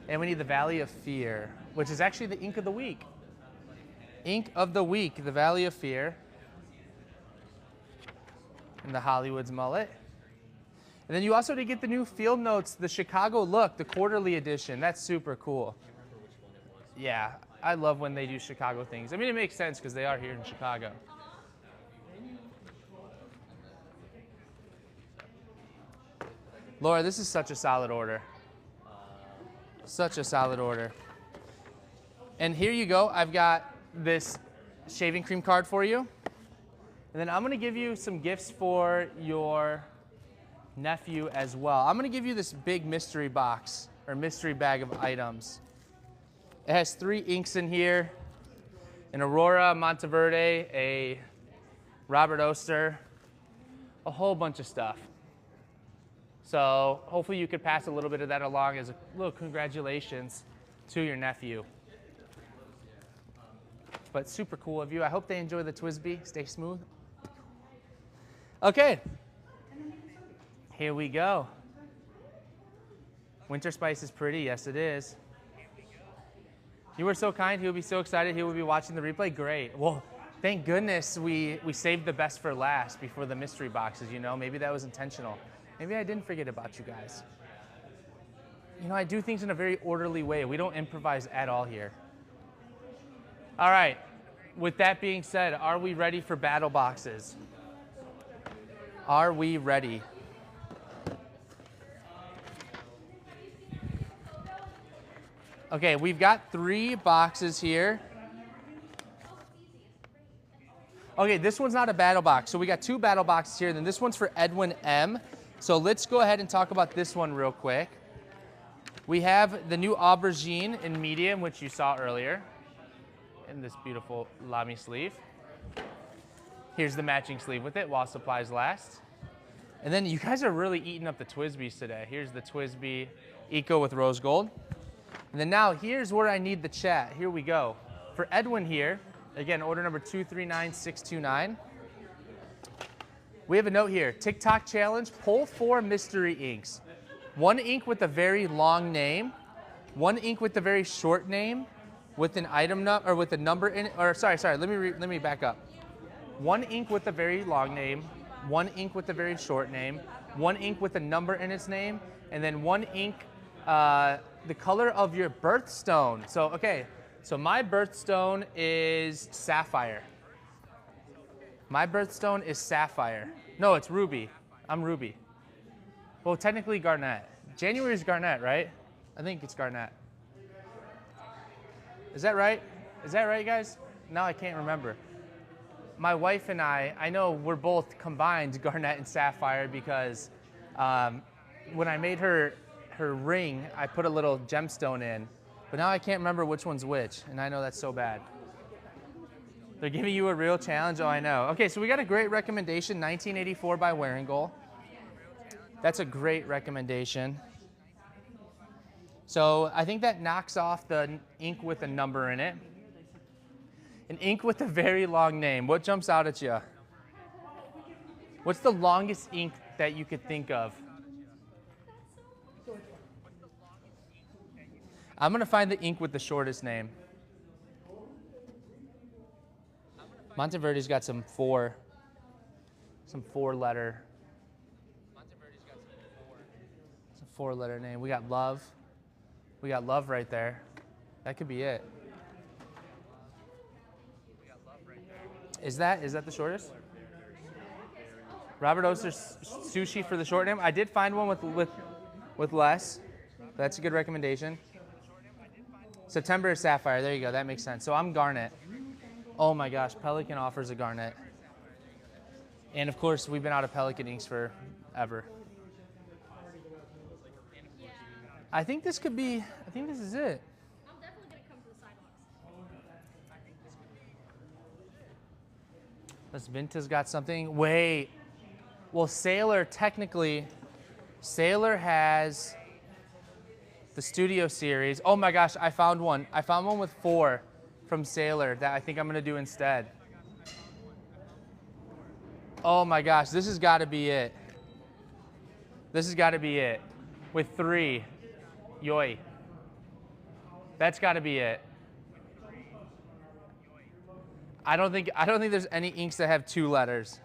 And we need the Valley of Fear, which is actually the ink of the week. Ink of the week, the Valley of Fear. And the Hollywood's mullet. And then you also did get the new Field Notes, the Chicago look, the quarterly edition. That's super cool. Yeah, I love when they do Chicago things. I mean, it makes sense because they are here in Chicago. Laura, this is such a solid order. Such a solid order. And here you go. I've got this shaving cream card for you. And then I'm going to give you some gifts for your nephew as well. I'm going to give you this big mystery box or mystery bag of items. It has 3 inks in here, an Aurora Monteverde, a Robert Oster, a whole bunch of stuff. So hopefully you could pass a little bit of that along as a little congratulations to your nephew. But super cool of you. I hope they enjoy the Twisby. Stay smooth. Okay. Here we go. Winter Spice is pretty. Yes, it is. You were so kind. He will be so excited. He will be watching the replay. Great. Well, thank goodness we saved the best for last before the mystery boxes, you know. Maybe that was intentional. Maybe I didn't forget about you guys. You know, I do things in a very orderly way. We don't improvise at all here. All right. With that being said, are we ready for battle boxes? Are we ready? Okay, we've got 3 boxes here. Okay, this one's not a battle box. So we got 2 battle boxes here. Then this one's for Edwin M. So let's go ahead and talk about this one real quick. We have the new aubergine in medium, which you saw earlier, in this beautiful lamy sleeve. Here's the matching sleeve with it while supplies last. And then you guys are really eating up the Twisbees today. Here's the Twisbee Eco with rose gold. And then now here's where I need the chat. Here we go. For Edwin here, again, order number 239629. We have a note here. TikTok challenge, pull 4 mystery inks. 1 ink with a very long name, 1 ink with a very short name, with an item number or with a number in it. Or sorry, let me back up. 1 ink with a very long name, 1 ink with a very short name, 1 ink with a number in its name, and then 1 ink the color of your birthstone. So, okay, so my birthstone is sapphire. My birthstone is sapphire. No, it's ruby. I'm ruby. Well, technically garnet. January is garnet, right? I think it's garnet. Is that right? Is that right, guys? Now I can't remember. My wife and I know we're both combined garnet and sapphire because when I made her ring, I put a little gemstone in, but now I can't remember which one's which, and I know that's so bad. They're giving you a real challenge? Oh, I know. Okay, so we got a great recommendation, 1984 by Wearingeul. That's a great recommendation. So I think that knocks off the ink with a number in it. An ink with a very long name. What jumps out at you? What's the longest ink that you could think of? I'm going to find the ink with the shortest name. Monteverde's got some 4-letter. It's a 4-letter name. We got love. We got love right there. That could be it. Is that the shortest? Robert Oster sushi for the short name. I did find one with less. That's a good recommendation. September is sapphire. There you go. That makes sense. So I'm garnet. Oh my gosh, Pelican offers a garnet. And of course, we've been out of Pelican inks forever. I think this could be, I think this is it. I'm definitely going to come to the sidewalks. This Vinta's got something. Wait. Well, Sailor, technically, Sailor has the Studio Series. Oh my gosh, I found one. I found one with 4 from Sailor that I think I'm going to do instead. Oh my gosh, this has got to be it. This has got to be it. With 3. Yoy. That's got to be it. I don't think there's any inks that have 2 letters.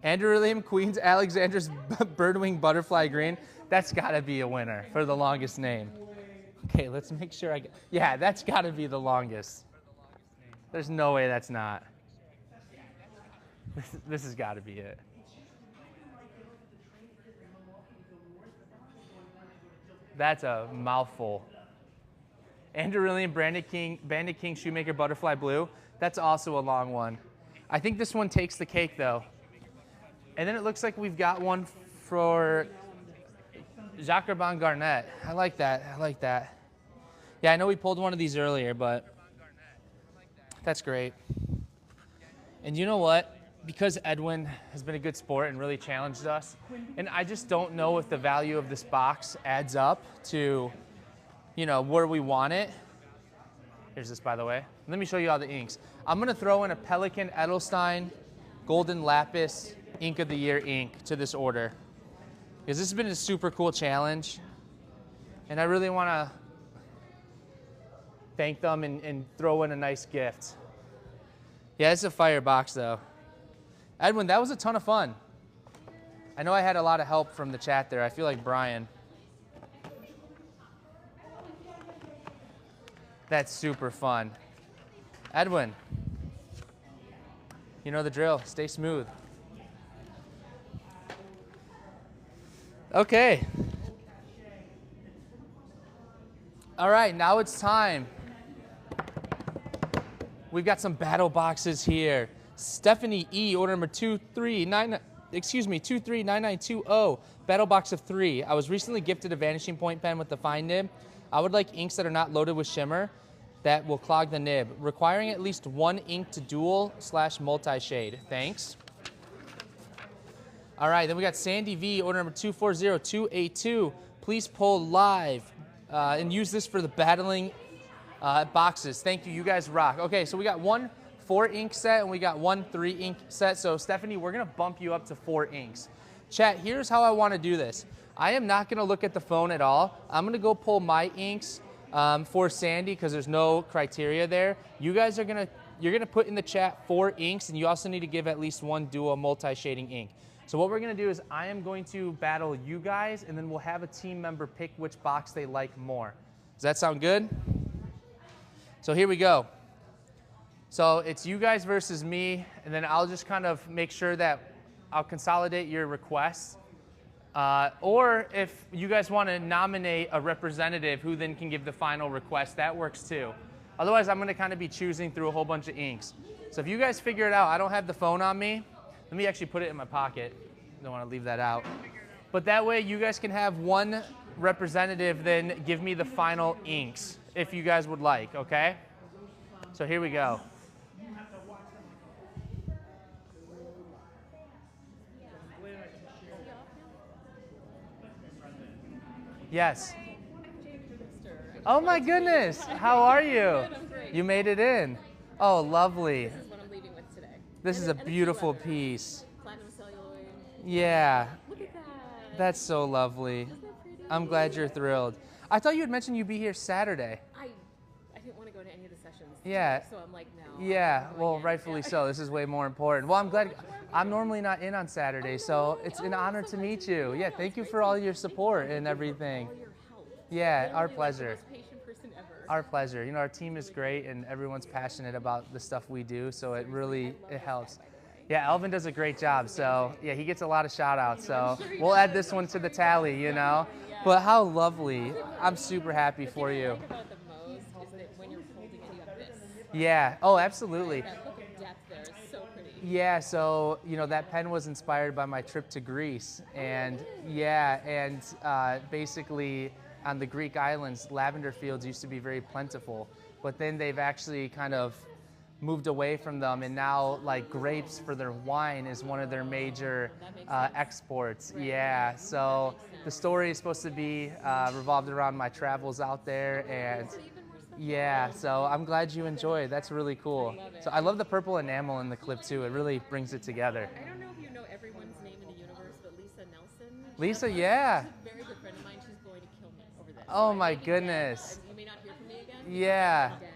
Andrew William Queen's Alexander's Birdwing Butterfly Green. That's got to be a winner for the longest name. Okay, let's make sure I get. Yeah, that's got to be the longest. There's no way that's not. This has got to be it. That's a mouthful. Andrew William Bandit King Shoemaker Butterfly Blue. That's also a long one. I think this one takes the cake though. And then it looks like we've got one for Jacques Urban Garnet. I like that. I like that. Yeah, I know we pulled one of these earlier, but that's great. And you know what? Because Edwin has been a good sport and really challenged us, and I just don't know if the value of this box adds up to, you know, where we want it. Here's this, by the way. Let me show you all the inks. I'm going to throw in a Pelican Edelstein Golden Lapis Ink of the Year ink to this order, because this has been a super cool challenge, and I really want to thank them and throw in a nice gift. Yeah, it's a fire box though. Edwin, that was a ton of fun. I know I had a lot of help from the chat there. I feel like Brian. That's super fun. Edwin, You know the drill. Stay smooth. Okay. All right, now it's time. We've got some battle boxes here. Stephanie E, order number 239920, battle box of 3. I was recently gifted a vanishing point pen with the fine nib. I would like inks that are not loaded with shimmer that will clog the nib, requiring at least 1 ink to dual/multi-shade. Thanks. All right, then we got Sandy V, order number 240282. Please pull live and use this for the battling boxes. Thank you, you guys rock. Okay, so we got 1 4 ink set and we got 1 3 ink set. So Stephanie, we're gonna bump you up to 4 inks. Chat, here's how I wanna do this. I am not gonna look at the phone at all. I'm gonna go pull my inks for Sandy because there's no criteria there. You guys you're gonna put in the chat 4 inks, and you also need to give at least 1 dual multi-shading ink. So what we're gonna do is I am going to battle you guys, and then we'll have a team member pick which box they like more. Does that sound good? So here we go. So it's you guys versus me, and then I'll just kind of make sure that I'll consolidate your requests. Or if you guys want to nominate a representative who then can give the final request, that works too. Otherwise, I'm going to kind of be choosing through a whole bunch of inks. So if you guys figure it out, I don't have the phone on me. Let me actually put it in my pocket. Don't want to leave that out. But that way, you guys can have one representative then give me the final inks if you guys would like, okay? So here we go. Yes. Oh my goodness. How are you? You made it in. Oh, lovely. This is what I'm leaving with today. This is a beautiful piece. Platinum celluloid. Yeah. Look at that. That's so lovely. Isn't that pretty? I'm glad you're thrilled. I thought you had mentioned you'd be here Saturday. I didn't want to go to any of the sessions. Yeah. So I'm like, no. Yeah, I'm well, going in. rightfully Yeah. so. This is way more important. Well, I'm glad. I'm normally not in on Saturday, so it's an honor to meet you. Yeah, thank you for all your support and everything. All your help. Yeah, our Literally, like, the pleasure. most patient person ever. Our pleasure. You know, our team is great and everyone's passionate about the stuff we do, so it really, it helps. Yeah, Elvin does a great job, so yeah, he gets a lot of shout outs, so we'll add this one to the tally, you know? But how lovely. I'm super happy for The thing I you. like about it the most is that when you're holding it, you have this. Yeah, oh, absolutely. That look of depth there is so pretty. Yeah, so, you know, that pen was inspired by my trip to Greece. And yeah, and basically on the Greek islands, lavender fields used to be very plentiful. But then they've actually kind of moved away from them, and now like grapes for their wine is one of their major exports. Yeah, so the story is supposed to be revolved around my travels out there, and yeah, so I'm glad you enjoyed. That's really cool. So I love the purple enamel in the clip too. It really brings it together. I don't know if you know everyone's name in the universe, but Lisa Nelson. Lisa, yeah. She's a very good friend of mine. She's going to kill me over this. Oh I'm my like, goodness. You may not hear from me again. Yeah. I'm dead.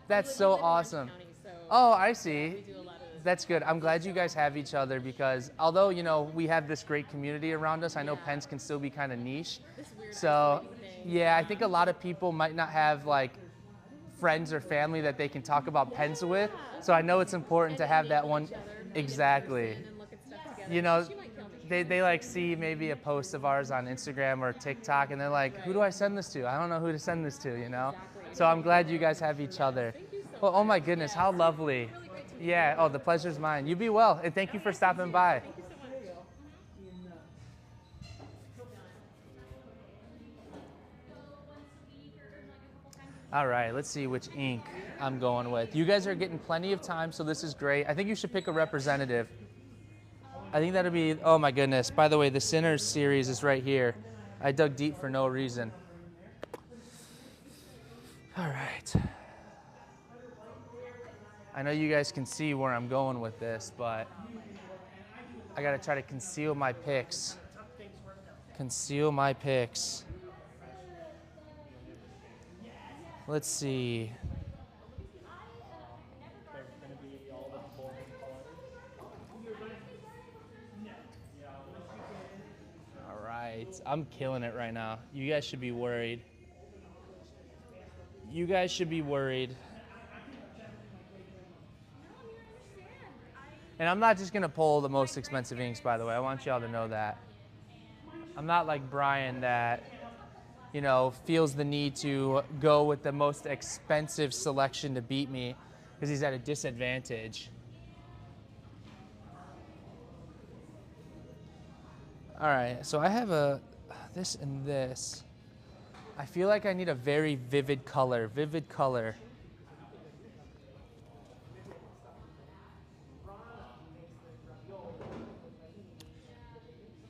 That's We so live in Orange awesome. County, so Oh, I we see. do a lot of That's good. I'm glad you guys have each other because although, you know, we have this great community around us, I know pens can still be kind of niche. this weird So, isolating thing. yeah, I think a lot of people might not have like friends or family that they can talk about pens with. So I know it's important to have that one. Exactly. And look at stuff together. You know, She might kill me. they like see maybe a post of ours on Instagram or TikTok and they're like, who do I send this to? I don't know who to send this to, you know? So I'm glad you guys have each other. Well, oh my goodness, how lovely. Yeah, oh, the pleasure's mine. You be well, and thank you for stopping by. All right, let's see which ink I'm going with. You guys are getting plenty of time, so this is great. I think you should pick a representative. I think that'll be, oh my goodness. By the way, the Sinners series is right here. I dug deep for no reason. All right. I know you guys can see where I'm going with this, but I gotta try to conceal my picks. Conceal my picks. Let's see. All right, I'm killing it right now. You guys should be worried. You guys should be worried. And I'm not just gonna pull the most expensive inks, by the way. I want y'all to know that. I'm not like Brian that, you know, feels the need to go with the most expensive selection to beat me because he's at a disadvantage. All right, so I have this and this. I feel like I need a very vivid color,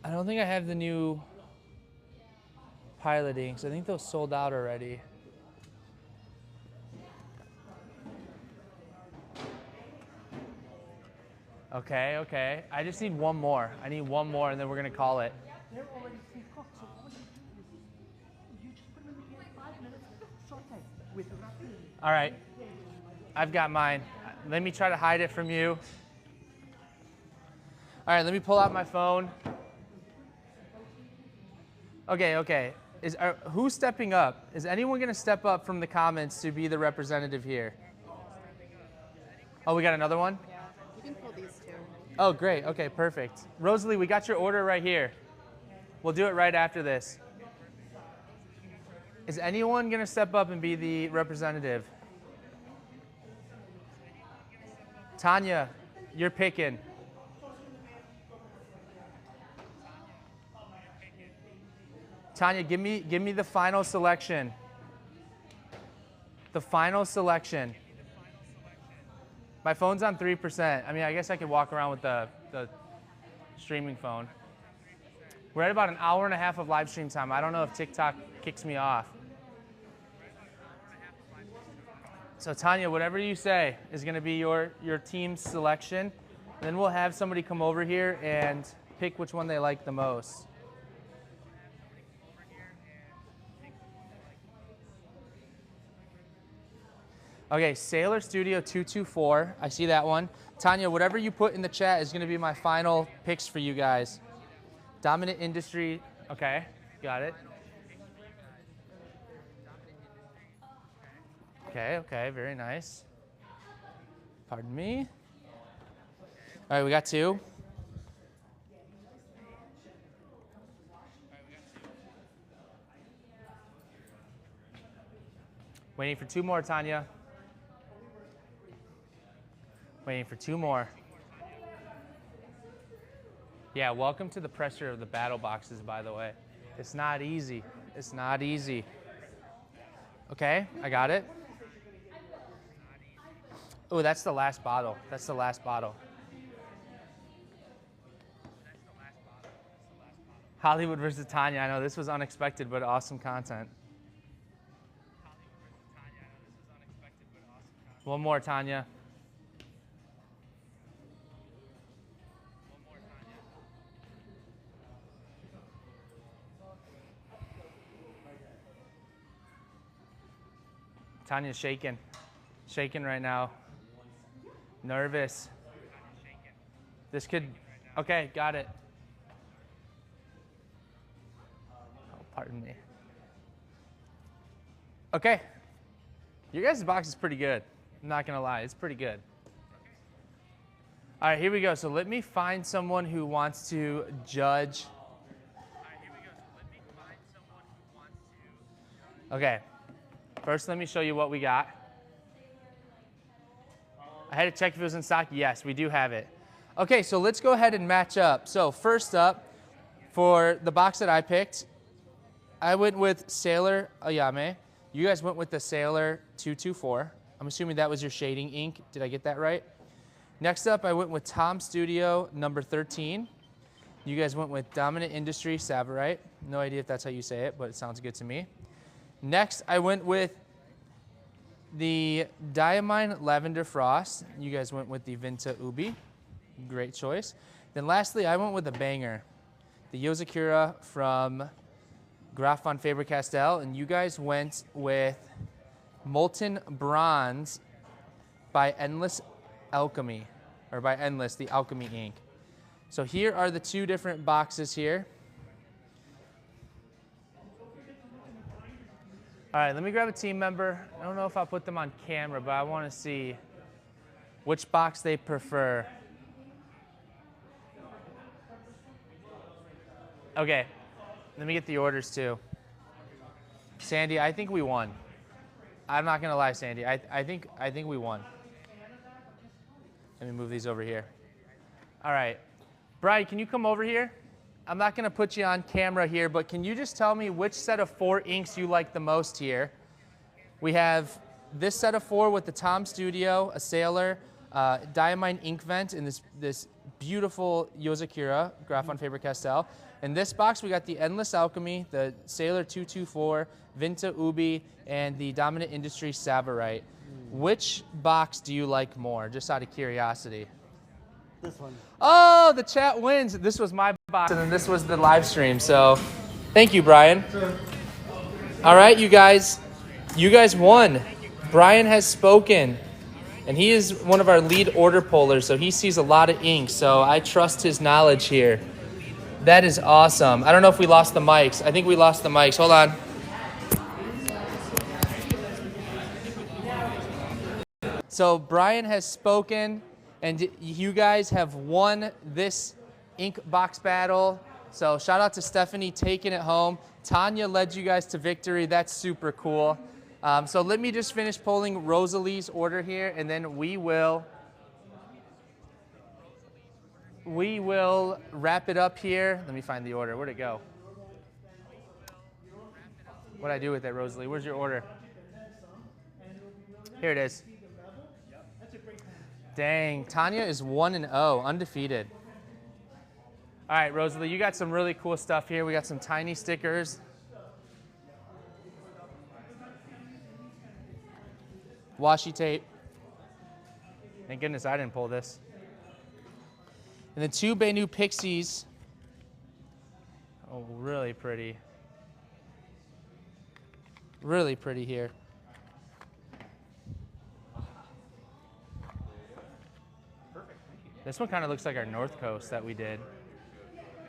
I don't think I have the new pilot inks. I think those sold out already. Okay. I just need one more. I need one more and then we're gonna call it. They're already pre-cooked, so all you do is you just put them in the pan 5 minutes, saute with rapidity. All right, I've got mine. Let me try to hide it from you. All right, let me pull out my phone. Okay. Who's stepping up? Is anyone gonna step up from the comments to be the representative here? Oh, we got another one? Yeah, you can pull these two. Oh, great. Okay, perfect. Rosalie, we got your order right here. We'll do it right after this. Is anyone going to step up and be the representative? Tanya, you're picking. Tanya, give me the final selection. The final selection. My phone's on 3%. I mean, I guess I could walk around with the streaming phone. We're at about an hour and a half of live stream time. I don't know if TikTok kicks me off. So Tanya, whatever you say is going to be your team's selection. Then we'll have somebody come over here and pick which one they like the most. Okay, Sailor Studio 224. I see that one. Tanya, whatever you put in the chat is going to be my final picks for you guys. Dominant Industry. Okay, got it. Okay, very nice. Pardon me. All right, we got two. Waiting for two more, Tanya. Waiting for two more. Yeah, welcome to the pressure of the battle boxes, by the way. It's not easy. It's not easy. Okay, I got it. Oh, that's the last bottle. That's the last bottle. Hollywood versus Tanya. I know this was unexpected, but awesome content. One more, Tanya. Tanya's shaking right now. Nervous. This could, okay, got it. Oh, pardon me. Okay. Your guys' box is pretty good. I'm not gonna lie, it's pretty good. All right, here we go. So let me find someone who wants to judge. Okay. First, let me show you what we got. I had to check if it was in stock. Yes, we do have it. Okay, so let's go ahead and match up. So first up, for the box that I picked, I went with Sailor Ayame. You guys went with the Sailor 224. I'm assuming that was your shading ink. Did I get that right? Next up, I went with Tom Studio number 13. You guys went with Dominant Industry Savorite. No idea if that's how you say it, but it sounds good to me. Next, I went with the Diamine Lavender Frost. You guys went with the Vinta Ubi. Great choice. Then lastly, I went with the banger, the Yozakura from Graf von Faber-Castell, and you guys went with Molten Bronze by Endless Alchemy, or by Endless, the Alchemy ink. So here are the two different boxes here. All right, let me grab a team member. I don't know if I'll put them on camera, but I want to see which box they prefer. Okay, let me get the orders too. Sandy, I think we won. I'm not gonna lie, Sandy. I think we won. Let me move these over here. All right, Brian, can you come over here? I'm not gonna put you on camera here, but can you just tell me which set of 4 inks you like the most here? We have this set of 4 with the Tom Studio, a Sailor, Diamine ink vent, and this beautiful Yozakura Graphon Faber-Castell. In this box, we got the Endless Alchemy, the Sailor 224, Vinta Ubi, and the Dominant Industry Savorite. Which box do you like more, just out of curiosity? This one. Oh, the chat wins. This was my box, and then this was the live stream. So thank you, Brian. All right, you guys won. Brian has spoken, and he is one of our lead order pullers, so he sees a lot of ink, so I trust his knowledge here. That is awesome. I don't know if we lost the mics. I think we lost the mics. Hold on. So Brian has spoken, and you guys have won this ink box battle. So shout out to Stephanie taking it home. Tanya led you guys to victory. That's super cool. So let me just finish pulling Rosalie's order here, and then we will wrap it up here. Let me find the order. Where'd it go? What'd I do with it, Rosalie? Where's your order? Here it is. Dang, Tanya is 1-0, undefeated. All right, Rosalie, you got some really cool stuff here. We got some tiny stickers. Washi tape. Thank goodness I didn't pull this. And the 2 Benu Pixies. Oh, really pretty. Really pretty here. This one kind of looks like our North Coast that we did.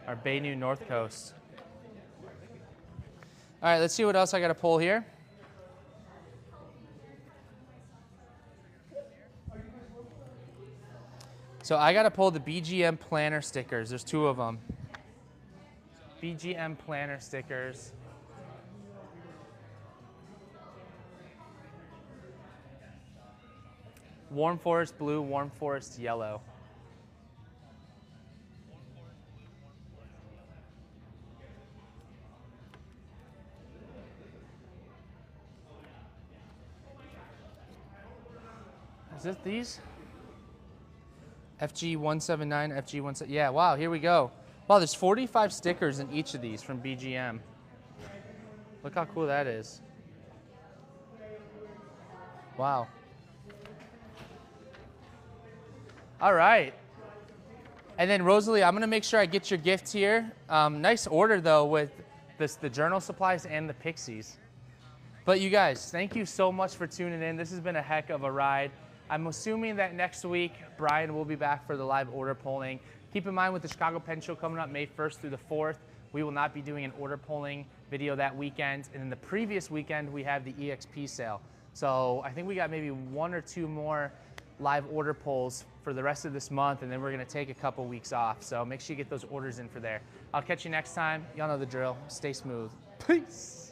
Our Benu North Coast. All right, let's see what else I got to pull here. So I got to pull the BGM planner stickers. There's 2 of them. BGM planner stickers. Warm Forest Blue, Warm Forest Yellow. Is it these? FG179, FG17. Yeah, wow, here we go. Wow, there's 45 stickers in each of these from BGM. Look how cool that is. Wow. All right. And then Rosalie, I'm gonna make sure I get your gift here. Nice order though with the journal supplies and the Pixies. But you guys, thank you so much for tuning in. This has been a heck of a ride. I'm assuming that next week, Brian will be back for the live order polling. Keep in mind with the Chicago Pen Show coming up May 1st through the 4th, we will not be doing an order polling video that weekend. And then the previous weekend, we have the EXP sale. So I think we got maybe 1 or 2 more live order polls for the rest of this month, and then we're gonna take a couple weeks off. So make sure you get those orders in for there. I'll catch you next time. Y'all know the drill. Stay smooth. Peace.